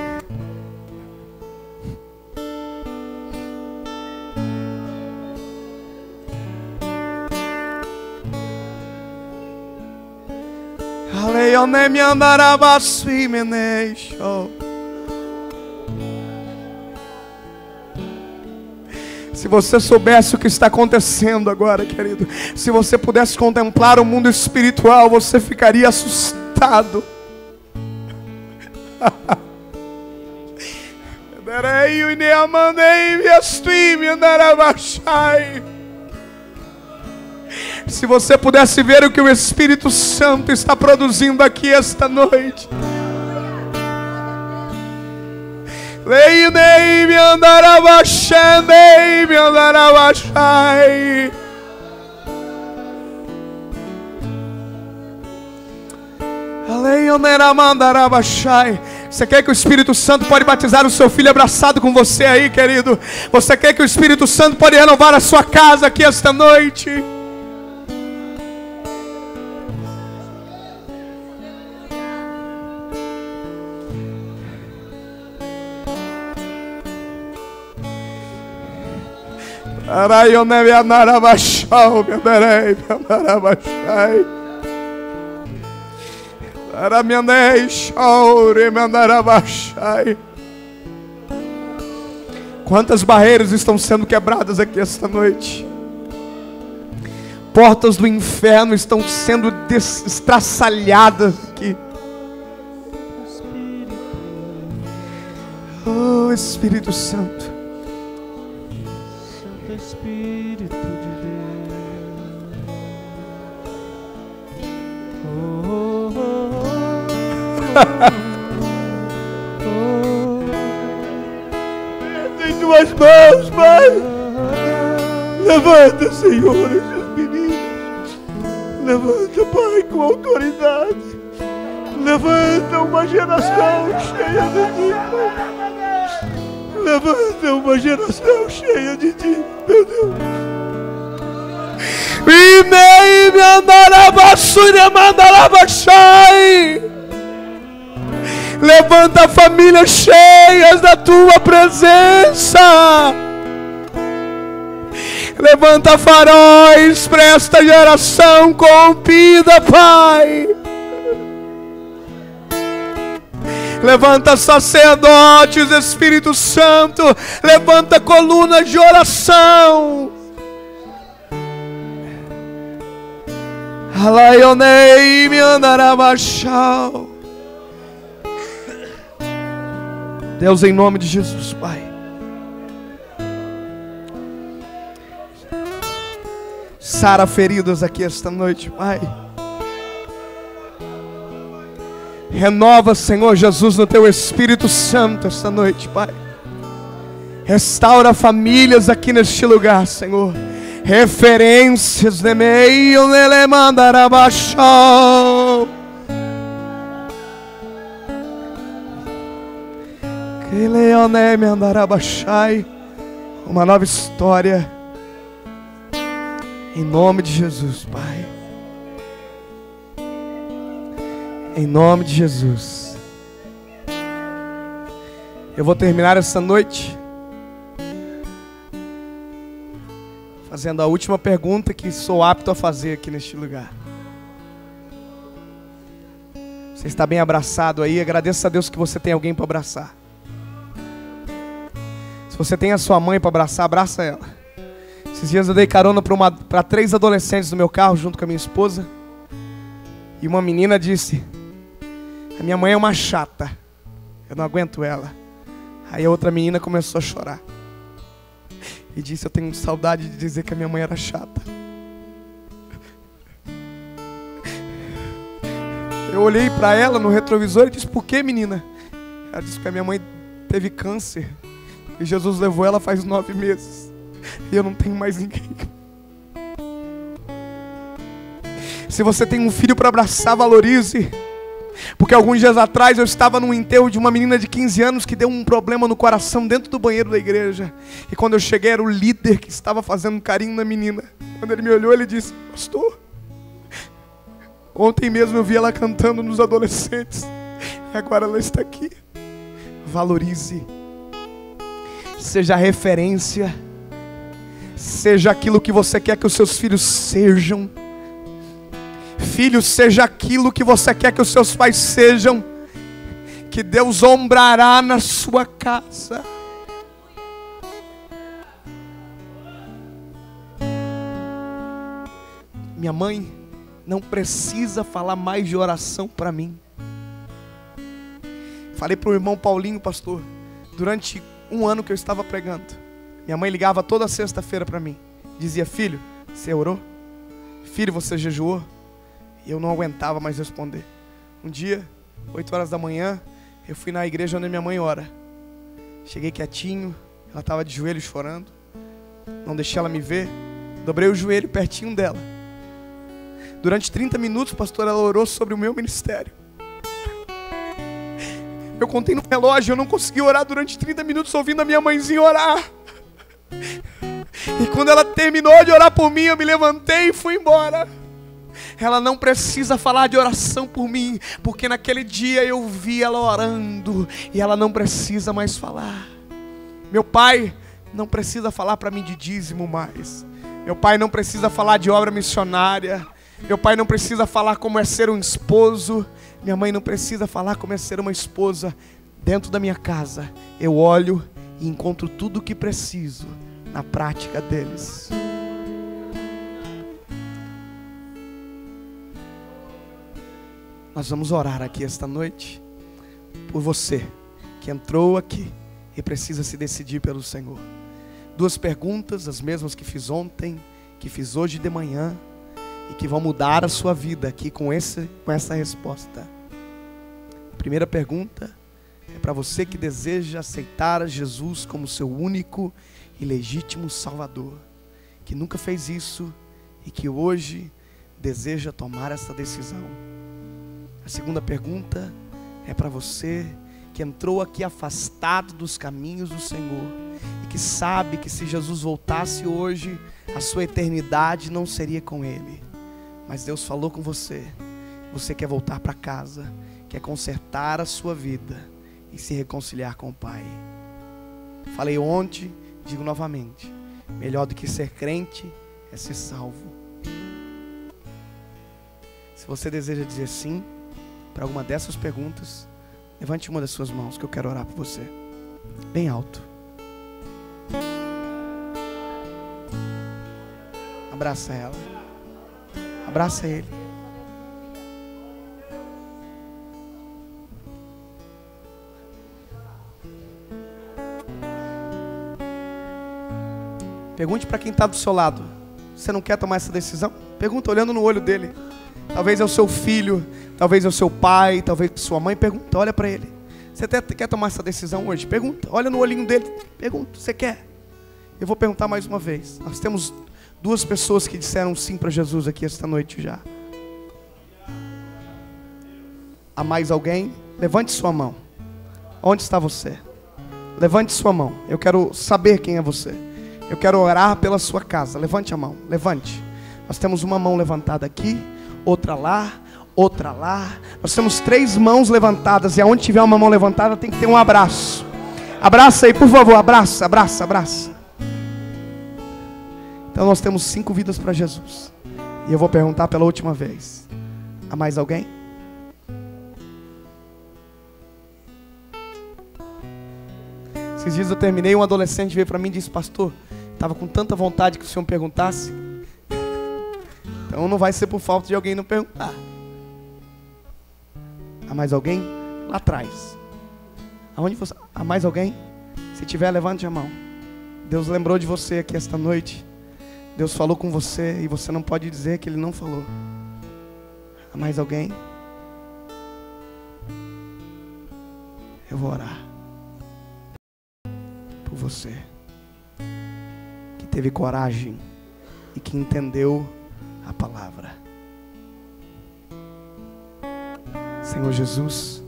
Se você soubesse o que está acontecendo agora, querido, se você pudesse contemplar o mundo espiritual, você ficaria assustado. Se você pudesse ver o que o Espírito Santo está produzindo aqui esta noite. Você quer que o Espírito Santo pode batizar o seu filho abraçado com você aí, querido? Você quer que o Espírito Santo pode renovar a sua casa aqui esta noite? Quantas barreiras estão sendo quebradas aqui esta noite? Portas do inferno estão sendo estraçalhadas aqui. Oh, Espírito Santo. Espírito de Deus. Oh, oh, oh, oh. Em tuas mãos, Pai. Levanta, Senhor, esses meninos. Levanta, Pai, com autoridade. Levanta uma geração cheia de ti, Pai. Levanta uma geração cheia de ti, meu Deus. Levanta famílias cheias da tua presença. Levanta faróis para esta geração corrompida, Pai. Levanta sacerdotes, Espírito Santo. Levanta colunas de oração. Alaionei me andarabachau. Deus, em nome de Jesus, Pai. Sara feridas aqui esta noite, Pai. Renova, Senhor Jesus, no Teu Espírito Santo esta noite, Pai. Restaura famílias aqui neste lugar, Senhor. Referências de meio nele mandar abaixo. Que leone me andar abaixai. Uma nova história. Em nome de Jesus, Pai. Em nome de Jesus. Eu vou terminar essa noite fazendo a última pergunta que sou apto a fazer aqui neste lugar. Você está bem abraçado aí? Agradeça a Deus que você tem alguém para abraçar. Se você tem a sua mãe para abraçar, abraça ela. Esses dias eu dei carona para 3 adolescentes no meu carro junto com a minha esposa. E uma menina disse: a minha mãe é uma chata, eu não aguento ela. Aí a outra menina começou a chorar e disse: eu tenho saudade de dizer que a minha mãe era chata. Eu olhei para ela no retrovisor e disse: por que, menina? Ela disse que a minha mãe teve câncer e Jesus levou ela faz 9 meses e eu não tenho mais ninguém. Se você tem um filho para abraçar, valorize. Porque alguns dias atrás eu estava num enterro de uma menina de 15 anos que deu um problema no coração dentro do banheiro da igreja. E quando eu cheguei era o líder que estava fazendo um carinho na menina. Quando ele me olhou, ele disse: pastor, ontem mesmo eu vi ela cantando nos adolescentes e agora ela está aqui. Valorize. Seja referência. Seja aquilo que você quer que os seus filhos sejam. Filho, seja aquilo que você quer que os seus pais sejam, que Deus honrará na sua casa. Minha mãe não precisa falar mais de oração para mim. Falei para o irmão Paulinho, pastor, durante 1 ano que eu estava pregando, minha mãe ligava toda sexta-feira para mim, dizia: filho, você orou? Filho, você jejuou? E eu não aguentava mais responder. Um dia, 8 horas da manhã, eu fui na igreja onde minha mãe ora. Cheguei quietinho, ela estava de joelho chorando. Não deixei ela me ver. Dobrei o joelho pertinho dela. Durante 30 minutos, pastor, ela orou sobre o meu ministério. Eu contei no relógio, eu não consegui orar durante 30 minutos ouvindo a minha mãezinha orar. E quando ela terminou de orar por mim, eu me levantei e fui embora. Ela não precisa falar de oração por mim, porque naquele dia eu vi ela orando e ela não precisa mais falar. Meu pai não precisa falar para mim de dízimo mais. Meu pai não precisa falar de obra missionária. Meu pai não precisa falar como é ser um esposo. Minha mãe não precisa falar como é ser uma esposa. Dentro da minha casa eu olho e encontro tudo o que preciso na prática deles. Nós vamos orar aqui esta noite por você que entrou aqui e precisa se decidir pelo Senhor. 2 perguntas, as mesmas que fiz ontem, que fiz hoje de manhã e que vão mudar a sua vida aqui com essa resposta. A primeira pergunta é para você que deseja aceitar Jesus como seu único e legítimo Salvador, que nunca fez isso e que hoje deseja tomar essa decisão. A segunda pergunta é para você que entrou aqui afastado dos caminhos do Senhor e que sabe que se Jesus voltasse hoje, a sua eternidade não seria com Ele. Mas Deus falou com você. Você quer voltar para casa, quer consertar a sua vida e se reconciliar com o Pai. Falei ontem, digo novamente: melhor do que ser crente é ser salvo. Se você deseja dizer sim para alguma dessas perguntas, levante uma das suas mãos que eu quero orar por você. Bem alto. Abraça ela. Abraça ele. Pergunte para quem está do seu lado: você não quer tomar essa decisão? Pergunta olhando no olho dele. Talvez é o seu filho, talvez é o seu pai, talvez é sua mãe. Pergunta, olha para ele: você quer tomar essa decisão hoje? Pergunta, olha no olhinho dele. Pergunta, você quer? Eu vou perguntar mais uma vez. Nós temos 2 pessoas que disseram sim para Jesus aqui esta noite já. Há mais alguém? Levante sua mão. Onde está você? Levante sua mão. Eu quero saber quem é você. Eu quero orar pela sua casa. Levante a mão, levante. Nós temos uma mão levantada aqui, outra lá, outra lá. Nós temos 3 mãos levantadas, e aonde tiver uma mão levantada tem que ter um abraço. Abraça aí, por favor, abraça, abraça, abraça. Então nós temos 5 vidas para Jesus. E eu vou perguntar pela última vez: há mais alguém? Esses dias eu terminei, um adolescente veio para mim e disse: pastor, estava com tanta vontade que o senhor me perguntasse. Então não vai ser por falta de alguém não perguntar. Há mais alguém? Lá atrás. Aonde você? Há mais alguém? Se tiver, levante a mão. Deus lembrou de você aqui esta noite. Deus falou com você e você não pode dizer que Ele não falou. Há mais alguém? Eu vou orar por você que teve coragem e que entendeu a palavra. Senhor Jesus,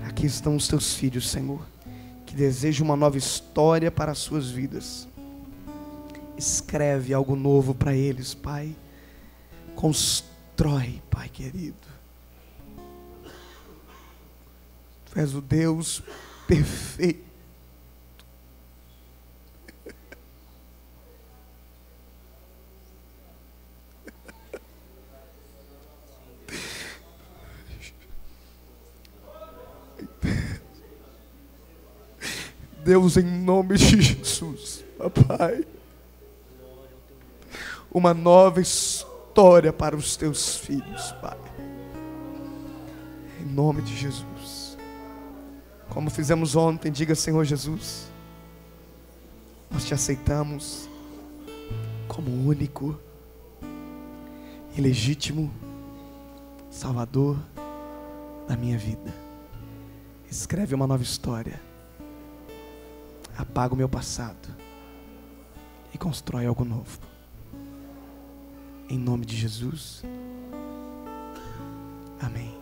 aqui estão os teus filhos, Senhor, que desejam uma nova história para as suas vidas. Escreve algo novo para eles, Pai. Constrói, Pai querido. Tu és o Deus perfeito. Deus, em nome de Jesus, Pai, uma nova história para os teus filhos, Pai, em nome de Jesus. Como fizemos ontem, diga: Senhor Jesus, nós te aceitamos como único e legítimo Salvador da minha vida. Escreve uma nova história. Apaga o meu passado e constrói algo novo. Em nome de Jesus. Amém.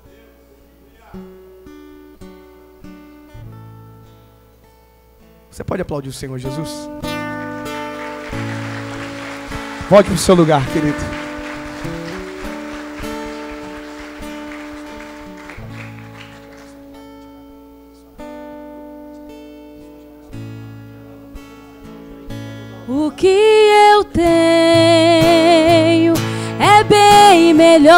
Você pode aplaudir o Senhor Jesus? Volte para o seu lugar, querido. O que eu tenho é bem melhor,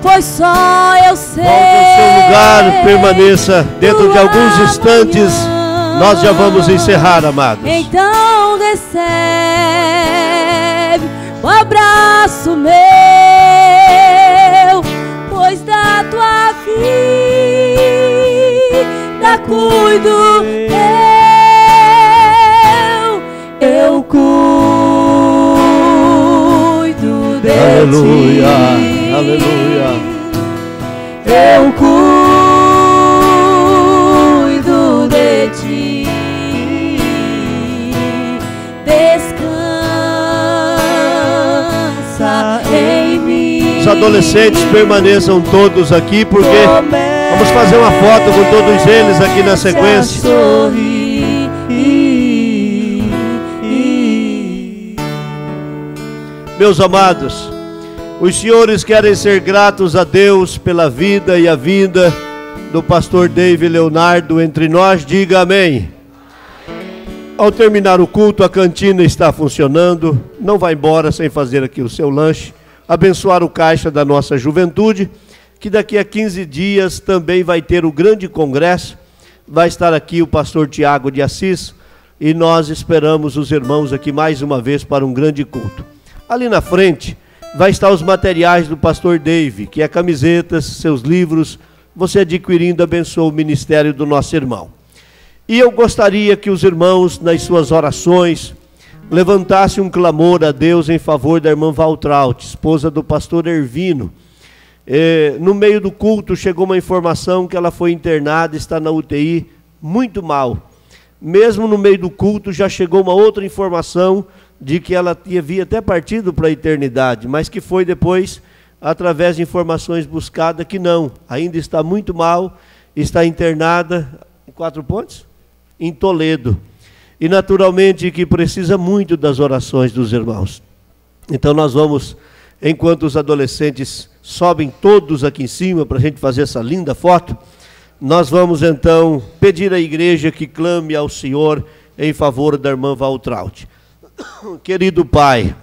pois só eu sei. Volte ao seu lugar, permaneça. Dentro de alguns instantes nós já vamos encerrar, amados. Então recebe o abraço meu, pois da tua vida cuido eu cuido de Aleluia, ti. aleluia. Eu cuido de ti. Descansa em mim. Os adolescentes permaneçam todos aqui, porque vamos fazer uma foto com todos eles aqui na sequência. Meus amados, os senhores querem ser gratos a Deus pela vida e a vinda do pastor David Leonardo entre nós. Diga amém. Ao terminar o culto, a cantina está funcionando. Não vá embora sem fazer aqui o seu lanche. Abençoar o caixa da nossa juventude, que daqui a 15 dias também vai ter o grande congresso. Vai estar aqui o pastor Tiago de Assis e nós esperamos os irmãos aqui mais uma vez para um grande culto. Ali na frente vai estar os materiais do pastor Dave, que é camisetas, seus livros. Você adquirindo abençoa o ministério do nosso irmão. E eu gostaria que os irmãos, nas suas orações, levantassem um clamor a Deus em favor da irmã Valtraut, esposa do pastor Ervino. No meio do culto chegou uma informação que ela foi internada, está na UTI, muito mal. Mesmo no meio do culto já chegou uma outra informação de que ela havia até partido para a eternidade, mas que foi depois, através de informações buscadas, que não, ainda está muito mal, está internada, em 4 pontos? Em Toledo. E naturalmente que precisa muito das orações dos irmãos. Então nós vamos, enquanto os adolescentes sobem todos aqui em cima, para a gente fazer essa linda foto, nós vamos então pedir à igreja que clame ao Senhor em favor da irmã Valtraud. Querido Pai,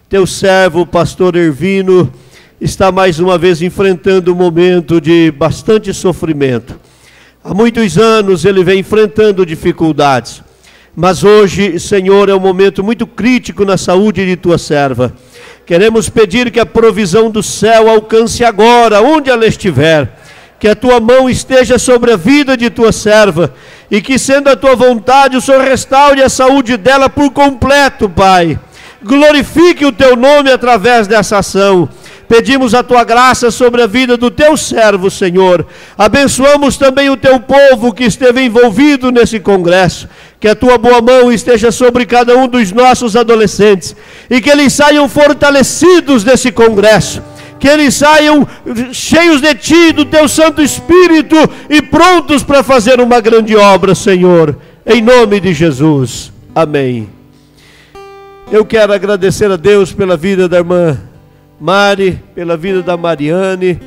teu servo, o pastor Ervino, está mais uma vez enfrentando um momento de bastante sofrimento. Há muitos anos ele vem enfrentando dificuldades, mas hoje, Senhor, é um momento muito crítico na saúde de tua serva. Queremos pedir que a provisão do céu alcance agora, onde ela estiver, que a tua mão esteja sobre a vida de tua serva, e que, sendo a tua vontade, o Senhor restaure a saúde dela por completo, Pai. Glorifique o teu nome através dessa ação. Pedimos a tua graça sobre a vida do teu servo, Senhor. Abençoamos também o teu povo que esteve envolvido nesse congresso. Que a tua boa mão esteja sobre cada um dos nossos adolescentes, e que eles saiam fortalecidos desse congresso. Que eles saiam cheios de ti, do teu Santo Espírito, e prontos para fazer uma grande obra, Senhor. Em nome de Jesus. Amém. Eu quero agradecer a Deus pela vida da irmã Mari, pela vida da Mariane,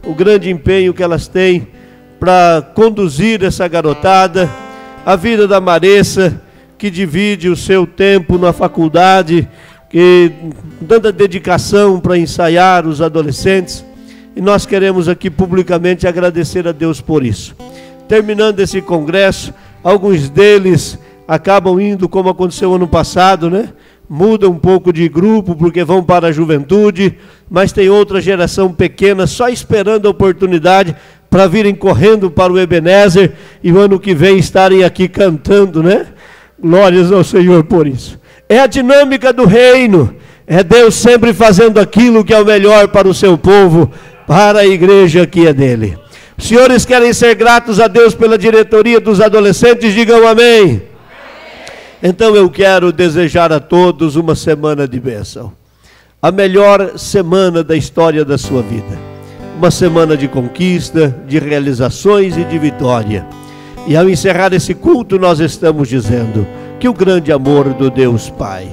o grande empenho que elas têm para conduzir essa garotada, a vida da Maressa, que divide o seu tempo na faculdade, que tanta dedicação para ensaiar os adolescentes, e nós queremos aqui publicamente agradecer a Deus por isso. Terminando esse congresso, alguns deles acabam indo, como aconteceu ano passado, né? Muda um pouco de grupo porque vão para a juventude, mas tem outra geração pequena só esperando a oportunidade para virem correndo para o Ebenezer e o ano que vem estarem aqui cantando, né? Glórias ao Senhor por isso. É a dinâmica do reino, é Deus sempre fazendo aquilo que é o melhor para o seu povo, para a igreja que é dele. Os senhores querem ser gratos a Deus pela diretoria dos adolescentes? Digam amém. Então eu quero desejar a todos uma semana de bênção. A melhor semana da história da sua vida. Uma semana de conquista, de realizações e de vitória. E ao encerrar esse culto nós estamos dizendo que o grande amor do Deus Pai,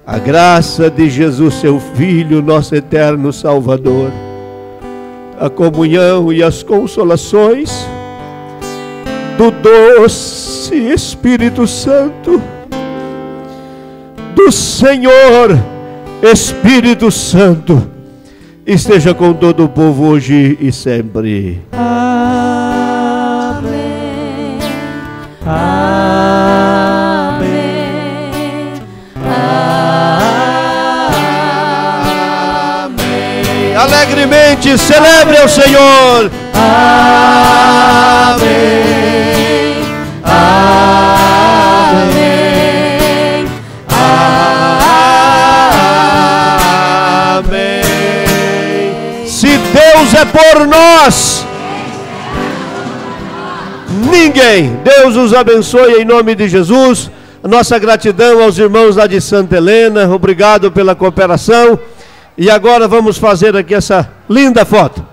a graça de Jesus, seu Filho, nosso eterno Salvador, a comunhão e as consolações do doce Espírito Santo, do Senhor Espírito Santo, esteja com todo o povo hoje e sempre. Amém. Amém. Amém. Alegremente celebre ao Senhor. Amém. Amém. Amém. Se Deus é por nós, ninguém. Deus os abençoe em nome de Jesus. Nossa gratidão aos irmãos lá de Santa Helena. Obrigado pela cooperação. E agora vamos fazer aqui essa linda foto.